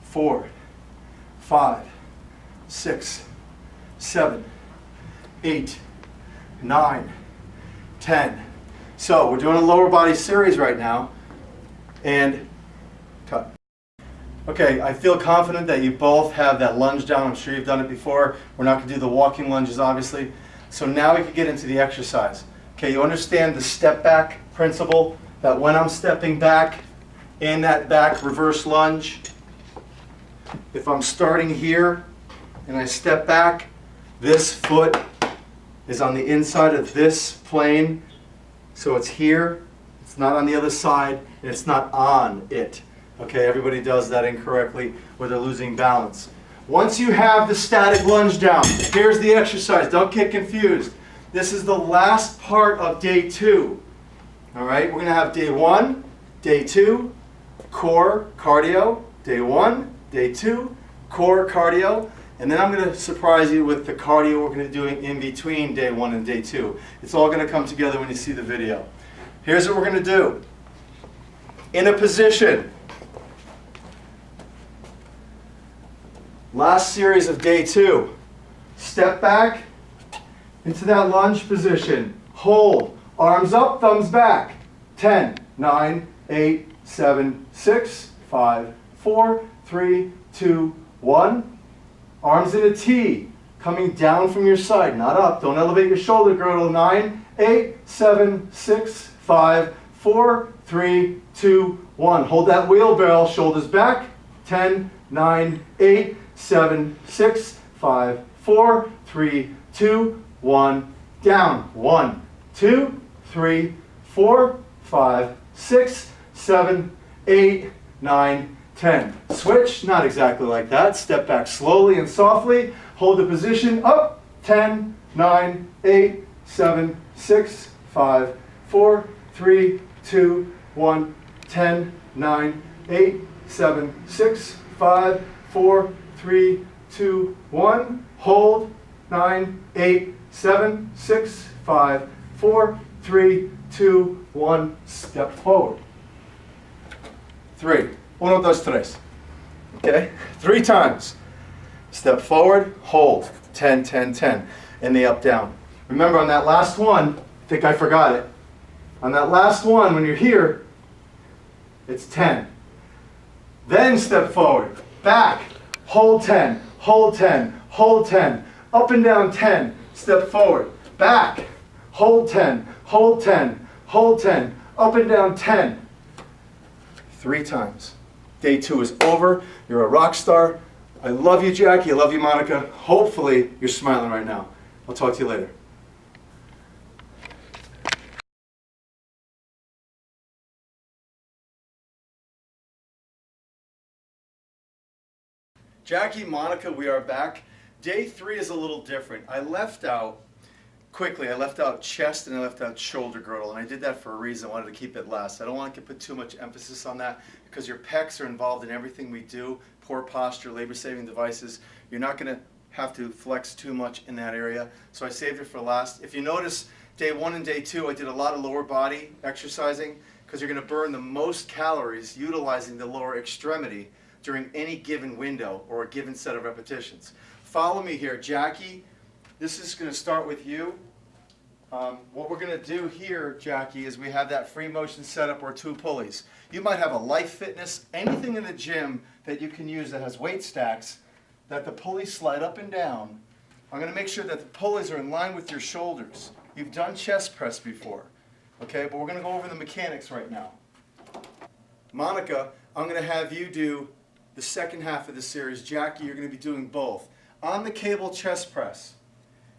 4, 5, 6, 7, 8, 9, 10. So we're doing a lower body series right now. And cut. Okay, I feel confident that you both have that lunge down. I'm sure you've done it before. We're not going to do the walking lunges, obviously. So now we can get into the exercise. Okay, you understand the step back principle, that when I'm stepping back in that back reverse lunge, if I'm starting here and I step back, this foot is on the inside of this plane. So it's here, it's not on the other side, and it's not on it. Okay, everybody does that incorrectly where they're losing balance. Once you have the static lunge down, here's the exercise. Don't get confused. This is the last part of day 2. All right, we're going to have day 1, day 2, core, cardio. Day 1, day 2, core, cardio. And then I'm going to surprise you with the cardio we're going to do in between day 1 and day 2. It's all going to come together when you see the video. Here's what we're going to do. In a position. Last series of day 2. Step back into that lunge position. Hold. Arms up, thumbs back. 10, 9, 8, 7, 6, 5, 4, 3, 2, 1. Arms in a T, coming down from your side, not up. Don't elevate your shoulder girdle. 9, 8, 7, 6, 5, 4, 3, 2, 1. Hold that wheelbarrow, shoulders back. 10, 9, 8, 7, 6, 5, 4, 3, 2, 1. Down. 1, 2, 3, 4, 5, 6, 7, 8, 9, 10. Switch, not exactly like that. Step back slowly and softly. Hold the position up. 10, 9, 8, 7, 6, 5, 4, 3, 2, 1. 10, 9, 8, 7, 6, 5, 4, 3, 2, 1. Hold. 9, 8, 7, 6, 5, 4, 3, 2, 1. Step forward. 3. 1, 2, 3. Okay? 3 times. Step forward, hold. 10, 10, 10. And the up, down. Remember on that last one, I think I forgot it. On that last one, when you're here, it's 10. Then step forward, back, hold 10, hold 10, hold 10. Up and down 10, step forward, back, hold 10, hold 10, hold 10, up and down 10. 3 times. Day 2 is over. You're a rock star. I love you, Jackie. I love you, Monica. Hopefully, you're smiling right now. I'll talk to you later. Jackie, Monica, we are back. Day 3 is a little different. I left out chest and I left out shoulder girdle, and I did that for a reason. I wanted to keep it last. I don't want to put too much emphasis on that because your pecs are involved in everything we do. Poor posture, labor-saving devices. You're not going to have to flex too much in that area, so I saved it for last. If you notice, day 1 and day 2, I did a lot of lower body exercising because you're going to burn the most calories utilizing the lower extremity during any given window or a given set of repetitions. Follow me here, Jackie. This is going to start with you. What we're going to do here, Jackie, is we have that free motion setup or 2 pulleys. You might have a Life Fitness, anything in the gym that you can use that has weight stacks, that the pulleys slide up and down. I'm going to make sure that the pulleys are in line with your shoulders. You've done chest press before, okay? But we're going to go over the mechanics right now. Monica, I'm going to have you do the second half of the series. Jackie, you're going to be doing both. On the cable chest press,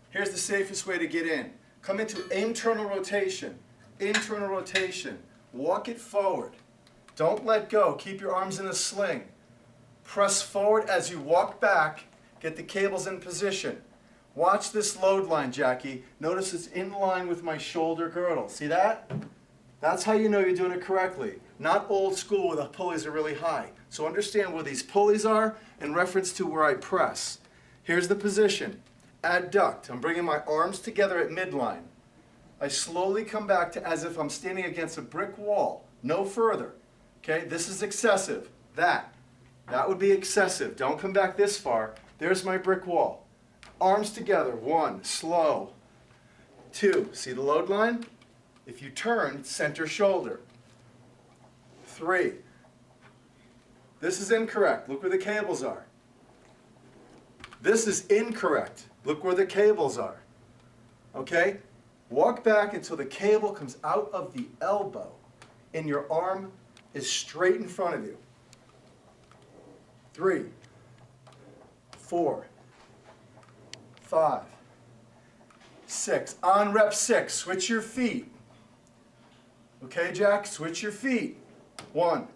here's the safest way to get in. Come into internal rotation. Internal rotation. Walk it forward. Don't let go. Keep your arms in a sling. Press forward as you walk back. Get the cables in position. Watch this load line, Jackie. Notice it's in line with my shoulder girdle. See that? That's how you know you're doing it correctly. Not old school where the pulleys are really high. So understand where these pulleys are in reference to where I press. Here's the position. Adduct. I'm bringing my arms together at midline. I slowly come back to as if I'm standing against a brick wall. No further. Okay, this is excessive. That would be excessive. Don't come back this far. There's my brick wall. Arms together. 1, slow. 2, see the load line? If you turn, center shoulder. 3, this is incorrect. Look where the cables are. This is incorrect. Look where the cables are. Okay? Walk back until the cable comes out of the elbow and your arm is straight in front of you. 3, 4, 5, 6. On rep 6, switch your feet. Okay, Jack? Switch your feet. 1,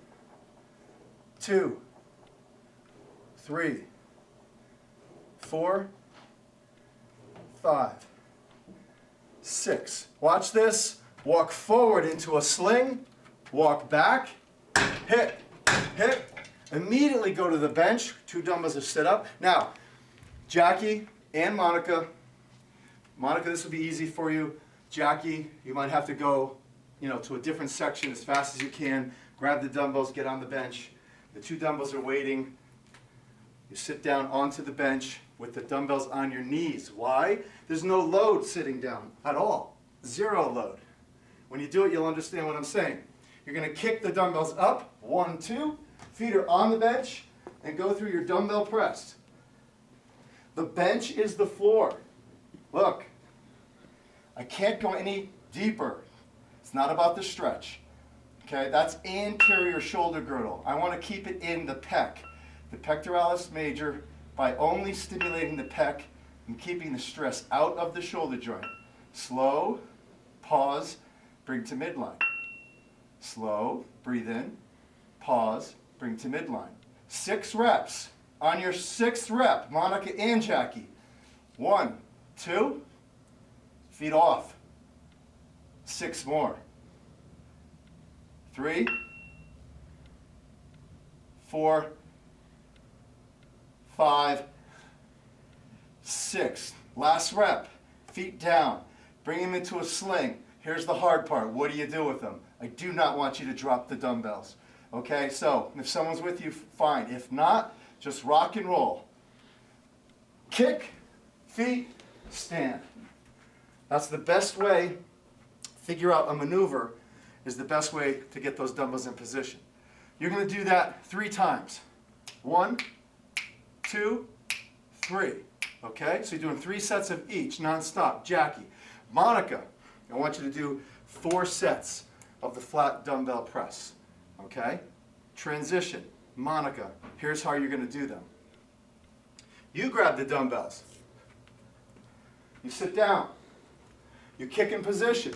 2, 3, 4, 5, 6. Watch this. Walk forward into a sling. Walk back. Hit. Hit. Immediately go to the bench. 2 dumbbells are set up. Now, Jackie and Monica. Monica, this will be easy for you. Jackie, you might have to go, to a different section as fast as you can. Grab the dumbbells, get on the bench. The 2 dumbbells are waiting. You sit down onto the bench with the dumbbells on your knees. Why? There's no load sitting down at all. 0 load. When you do it, you'll understand what I'm saying. You're going to kick the dumbbells up. 1, 2. Feet are on the bench. And go through your dumbbell press. The bench is the floor. Look, I can't go any deeper. It's not about the stretch. Okay, that's anterior shoulder girdle. I want to keep it in the pec, the pectoralis major, by only stimulating the pec and keeping the stress out of the shoulder joint. Slow, pause, bring to midline. Slow, breathe in, pause, bring to midline. 6 reps. On your 6th rep, Monica and Jackie. 1, 2, feet off. 6 more. 3, 4, 5, 6. Last rep. Feet down. Bring them into a sling. Here's the hard part. What do you do with them? I do not want you to drop the dumbbells. Okay, so if someone's with you, fine. If not, just rock and roll. Kick, feet, stand. That's the best way. Figure out a maneuver is the best way to get those dumbbells in position. You're going to do that 3 times. 1, 2, 3. Okay, so you're doing 3 sets of each, non-stop. Jackie. Monica, I want you to do 4 sets of the flat dumbbell press. Okay? Transition. Monica, here's how you're going to do them. You grab the dumbbells. You sit down. You kick in position.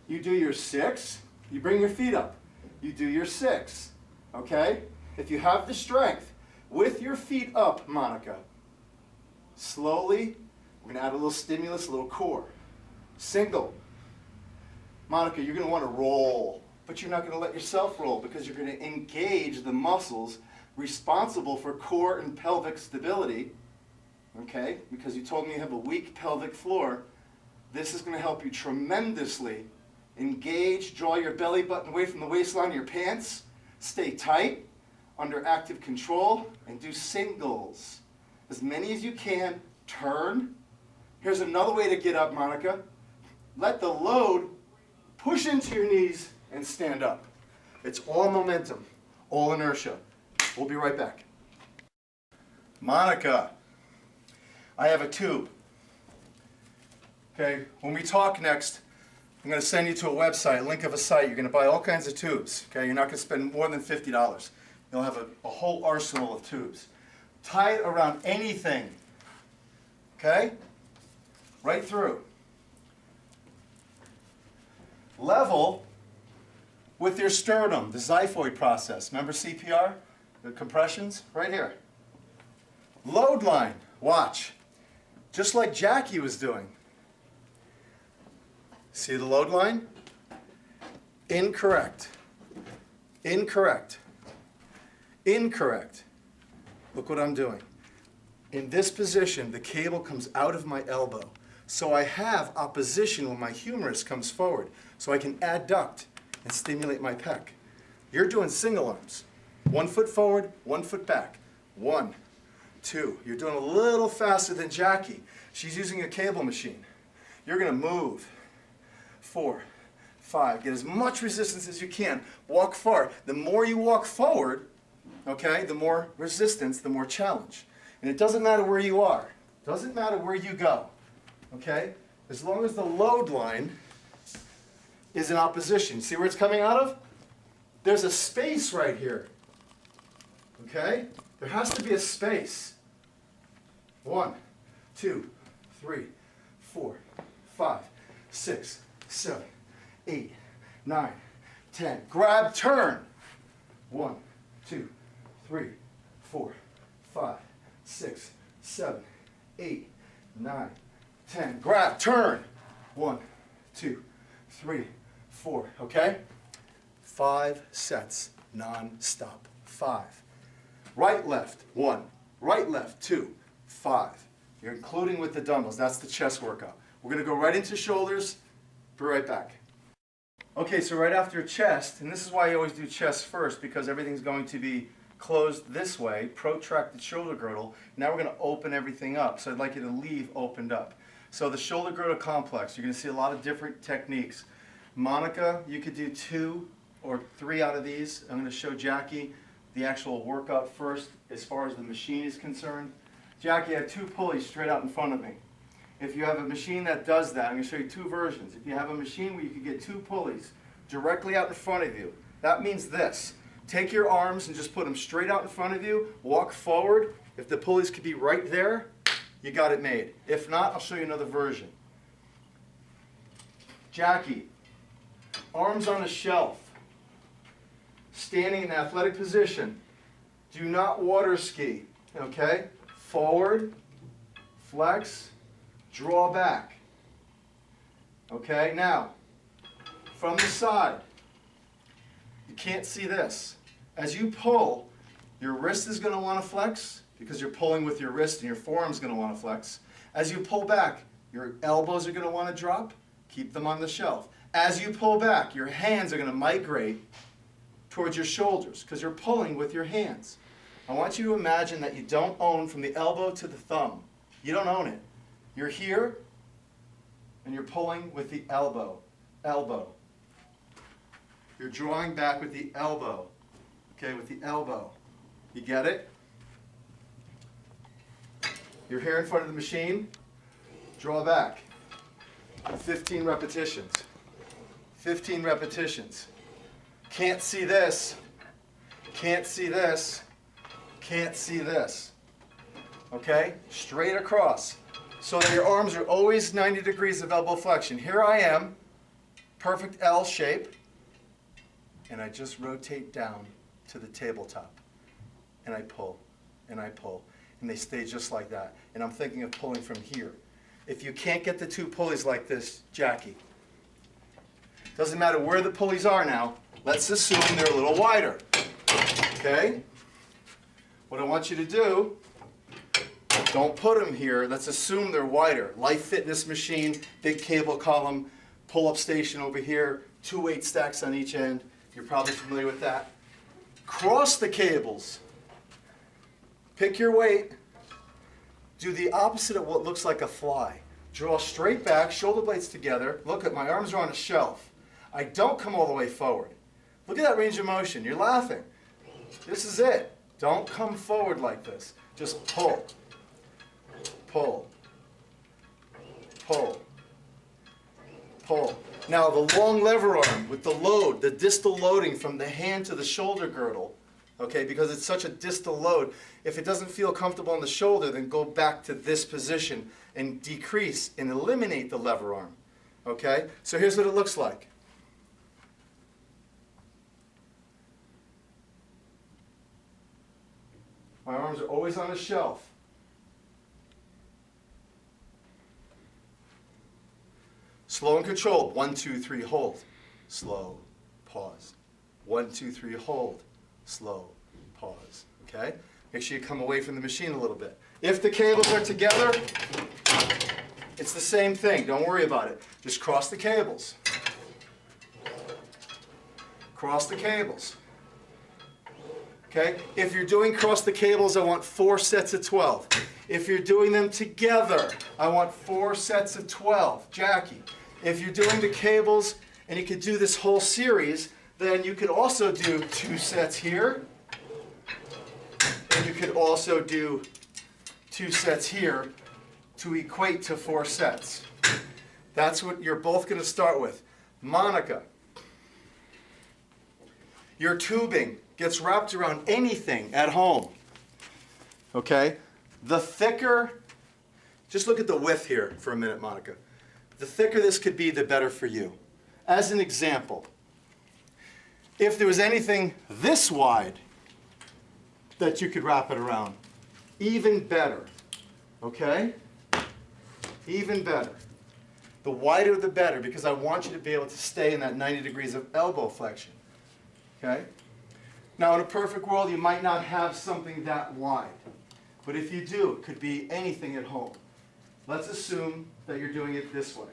You do your 6. You bring your feet up. You do your 6. Okay? If you have the strength, with your feet up, Monica, slowly, we're going to add a little stimulus, a little core. Single. Monica, you're going to want to roll, but you're not going to let yourself roll because you're going to engage the muscles responsible for core and pelvic stability. Okay? Because you told me you have a weak pelvic floor. This is going to help you tremendously. Engage, draw your belly button away from the waistline of your pants. Stay tight, under active control, and do singles. As many as you can. Turn. Here's another way to get up, Monica. Let the load push into your knees and stand up. It's all momentum, all inertia. We'll be right back. Monica, I have a tube. Okay, when we talk next, I'm going to send you to a website, a link of a site. You're going to buy all kinds of tubes. Okay, you're not going to spend more than $50. You'll have a whole arsenal of tubes. Tie it around anything. Okay? Right through. Level with your sternum, the xiphoid process. Remember CPR? The compressions? Right here. Load line. Watch. Just like Jackie was doing. See the load line? Incorrect. Incorrect. Incorrect. Look what I'm doing. In this position, the cable comes out of my elbow. So I have opposition when my humerus comes forward. So I can adduct and stimulate my pec. You're doing single arms. 1 foot forward, 1 foot back. 1, 2. You're doing a little faster than Jackie. She's using a cable machine. You're going to move. 4, 5. Get as much resistance as you can. Walk far. The more you walk forward, okay, the more resistance, the more challenge. And it doesn't matter where you are. It doesn't matter where you go. Okay? As long as the load line is in opposition. See where it's coming out of? There's a space right here. Okay? There has to be a space. 1, 2, 3, 4, 5, 6, 7, 8, 9, 10. Grab, turn. 1, 2, 3, 4, 5, 6, 7, 8, 9, 10. Grab, turn. 1, 2, 3, 4. Okay? 5 sets, non-stop. 5. Right, left. 1. Right, left. 2. 5. You're including with the dumbbells. That's the chest workout. We're going to go right into shoulders. Be right back. Okay, so right after chest, and this is why you always do chest first, because everything's going to be closed this way, protracted shoulder girdle. Now we're going to open everything up. So I'd like you to leave opened up. So the shoulder girdle complex, you're going to see a lot of different techniques. Monica, you could do 2 or 3 out of these. I'm going to show Jackie the actual workout first as far as the machine is concerned. Jackie, I have two pulleys straight out in front of me. If you have a machine that does that, I'm going to show you two versions. If you have a machine where you can get two pulleys directly out in front of you, that means this. Take your arms and just put them straight out in front of you, walk forward. If the pulleys could be right there, you got it made. If not, I'll show you another version. Jackie, arms on a shelf, standing in an athletic position. Do not water ski, okay? Forward, flex, draw back. Okay, now, from the side, you can't see this. As you pull, your wrist is going to want to flex because you're pulling with your wrist and your forearm's going to want to flex. As you pull back, your elbows are going to want to drop. Keep them on the shelf. As you pull back, your hands are going to migrate towards your shoulders because you're pulling with your hands. I want you to imagine that you don't own from the elbow to the thumb. You don't own it. You're here, and you're pulling with the elbow. Elbow. You're drawing back with the elbow. Okay, with the elbow. You get it? You're here in front of the machine. Draw back. 15 repetitions. 15 repetitions. Can't see this. Can't see this. Can't see this. Okay? Straight across. So that your arms are always 90 degrees of elbow flexion. Here I am, perfect L shape, and I just rotate down to the tabletop. And I pull, and I pull, and they stay just like that. And I'm thinking of pulling from here. If you can't get the two pulleys like this, Jackie, doesn't matter where the pulleys are now, let's assume they're a little wider. Okay? What I want you to do, don't put them here. Let's assume they're wider. Life Fitness machine, big cable column, pull-up station over here, 2 weight stacks on each end. You're probably familiar with that. Cross the cables. Pick your weight. Do the opposite of what looks like a fly. Draw straight back, shoulder blades together. Look at my arms are on a shelf. I don't come all the way forward. Look at that range of motion. You're laughing. This is it. Don't come forward like this. Just pull. Pull. Pull. Pull. Now the long lever arm with the load, the distal loading from the hand to the shoulder girdle, okay, because it's such a distal load, if it doesn't feel comfortable on the shoulder, then go back to this position and decrease and eliminate the lever arm, okay? So here's what it looks like. My arms are always on a shelf. Slow and controlled. 1, 2, 3, hold. Slow, pause. 1, 2, 3, hold. Slow, pause. Okay? Make sure you come away from the machine a little bit. If the cables are together, it's the same thing. Don't worry about it. Just cross the cables. Cross the cables. Okay? If you're doing cross the cables, I want 4 sets of 12. If you're doing them together, I want 4 sets of 12. Jackie, if you're doing the cables and you could do this whole series, then you could also do 2 sets here. And you could also do 2 sets here to equate to 4 sets. That's what you're both going to start with. Monica, your tubing gets wrapped around anything at home. Okay? The thicker, just look at the width here for a minute, Monica. The thicker this could be, the better for you. As an example, if there was anything this wide that you could wrap it around, even better. Okay? Even better. The wider the better, because I want you to be able to stay in that 90 degrees of elbow flexion. Okay? Now in a perfect world you might not have something that wide. But if you do, it could be anything at home. Let's assume that you're doing it this way.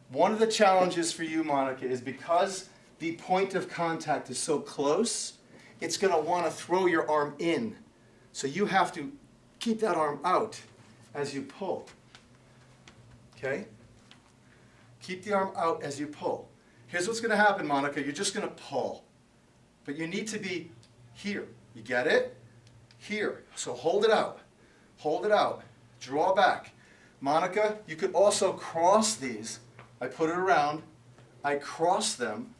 One of the challenges for you, Monica, is because the point of contact is so close, it's going to want to throw your arm in. So you have to keep that arm out as you pull. Okay? Keep the arm out as you pull. Here's what's going to happen, Monica. You're just going to pull. But you need to be here. You get it? here. So hold it out. Hold it out. Draw back. Monica, you could also cross these. I put it around. I cross them.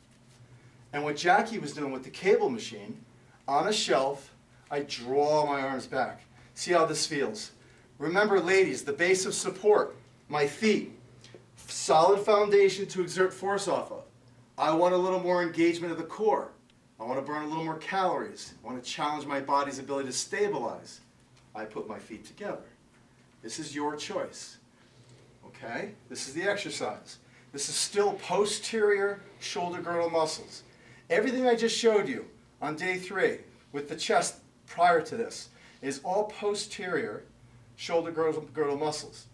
And what Jackie was doing with the cable machine, on a shelf, I draw my arms back. See how this feels. Remember, ladies, the base of support, my feet, solid foundation to exert force off of. I want a little more engagement of the core. I want to burn a little more calories. I want to challenge my body's ability to stabilize. I put my feet together. This is your choice. Okay? This is the exercise. This is still posterior shoulder girdle muscles. Everything I just showed you on day 3 with the chest prior to this is all posterior shoulder girdle muscles.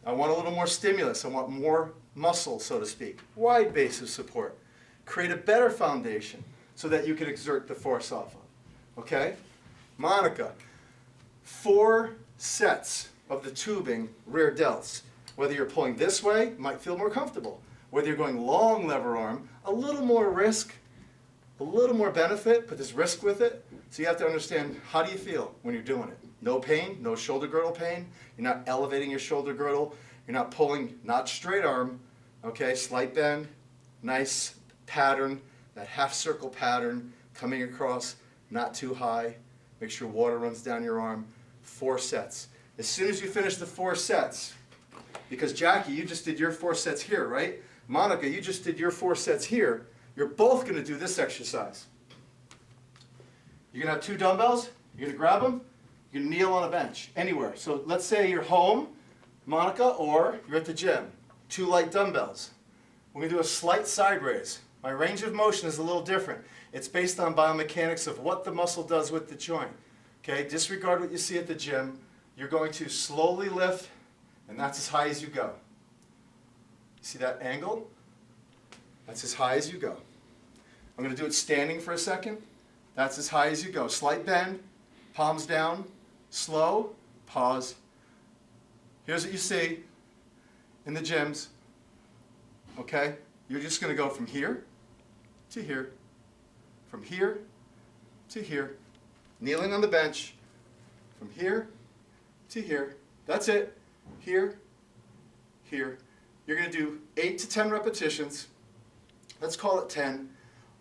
I want a little more stimulus. I want more muscle, so to speak. Wide base of support. Create a better foundation so that you can exert the force off of. Okay? Monica, 4 sets of the tubing rear delts. Whether you're pulling this way, you might feel more comfortable. Whether you're going long lever arm, a little more risk, a little more benefit, but there's risk with it. So you have to understand, how do you feel when you're doing it? No pain, no shoulder girdle pain. You're not elevating your shoulder girdle. You're not pulling, not straight arm. Okay, slight bend, nice pattern, that half circle pattern coming across, not too high. Make sure water runs down your arm. 4 sets. As soon as you finish the 4 sets, because Jackie, you just did your 4 sets here, right? Monica, you just did your 4 sets here. You're both going to do this exercise. You're going to have 2 dumbbells. You're going to grab them. You're going to kneel on a bench, anywhere. So let's say you're home, Monica, or you're at the gym. 2 light dumbbells. We're going to do a slight side raise. My range of motion is a little different. It's based on biomechanics of what the muscle does with the joint. Okay, disregard what you see at the gym. You're going to slowly lift, and that's as high as you go. See that angle? That's as high as you go. I'm going to do it standing for a second. That's as high as you go. Slight bend, palms down, slow, pause. Here's what you see in the gyms. Okay? You're just going to go from here to here, from here to here, kneeling on the bench, from here to here. That's it. Here, here. You're going to do 8 to 10 repetitions. Let's call it 10.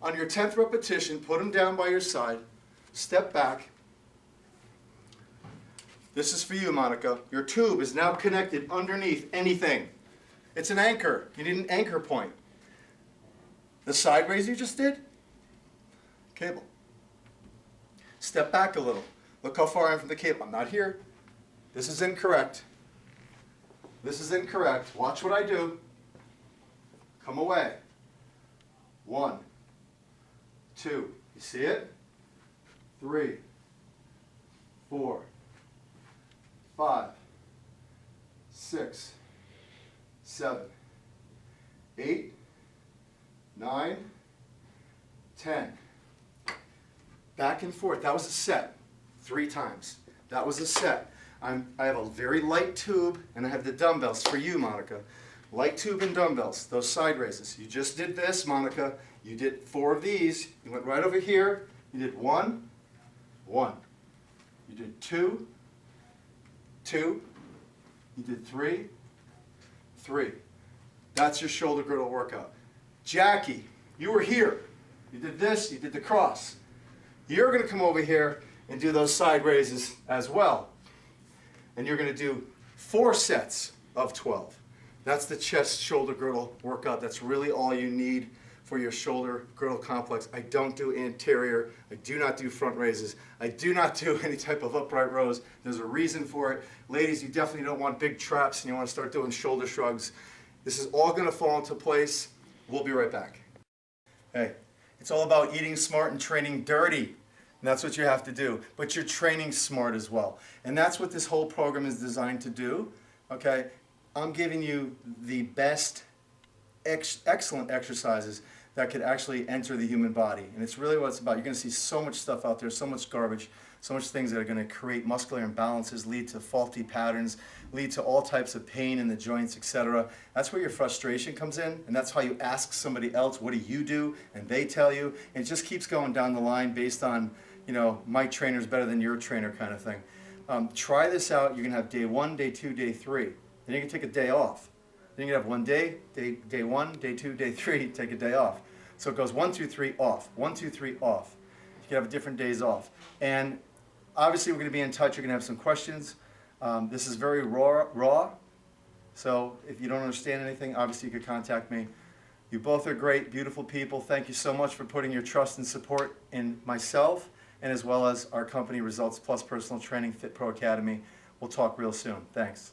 On your 10th repetition, put them down by your side. Step back. This is for you, Monica. Your tube is now connected underneath anything. It's an anchor. You need an anchor point. The side raise you just did, cable. Step back a little. Look how far I am from the cable. I'm not here. This is incorrect. This is incorrect. Watch what I do. Come away. 1, 2. You see it? 3, 4, 5, 6, 7, 8, 9, 10. Back and forth. That was a set. 3 times. That was a set. I have a very light tube, and I have the dumbbells for you, Monica. Light tube and dumbbells, those side raises. You just did this, Monica. You did 4 of these. You went right over here. You did 1, 1. You did 2, 2. You did 3, 3. That's your shoulder girdle workout. Jackie, you were here. You did this, you did the cross. You're going to come over here and do those side raises as well. And you're going to do 4 sets of 12. That's the chest shoulder girdle workout. That's really all you need for your shoulder girdle complex. I don't do anterior. I do not do front raises. I do not do any type of upright rows. There's a reason for it. Ladies, you definitely don't want big traps and you want to start doing shoulder shrugs. This is all going to fall into place. We'll be right back. Hey, it's all about eating smart and training dirty. And that's what you have to do. But you're training smart as well. And that's what this whole program is designed to do. Okay? I'm giving you the best, excellent exercises that could actually enter the human body. And it's really what it's about. You're going to see so much stuff out there, so much garbage, so much things that are going to create muscular imbalances, lead to faulty patterns, lead to all types of pain in the joints, etc. That's where your frustration comes in, and that's how you ask somebody else, what do you do? And they tell you. And it just keeps going down the line based on my trainer's better than your trainer kind of thing. Try this out. You're going to have day 1, day 2, day 3. Then you can take a day off. Then you can have one day, day 1, day 2, day 3, take a day off. So it goes 1, 2, 3, off. 1, 2, 3, off. You can have different days off. And obviously we're going to be in touch. You're going to have some questions. This is very raw. So if you don't understand anything, obviously you could contact me. You both are great, beautiful people. Thank you so much for putting your trust and support in myself and as well as our company, Results Plus Personal Training Fit Pro Academy. We'll talk real soon. Thanks.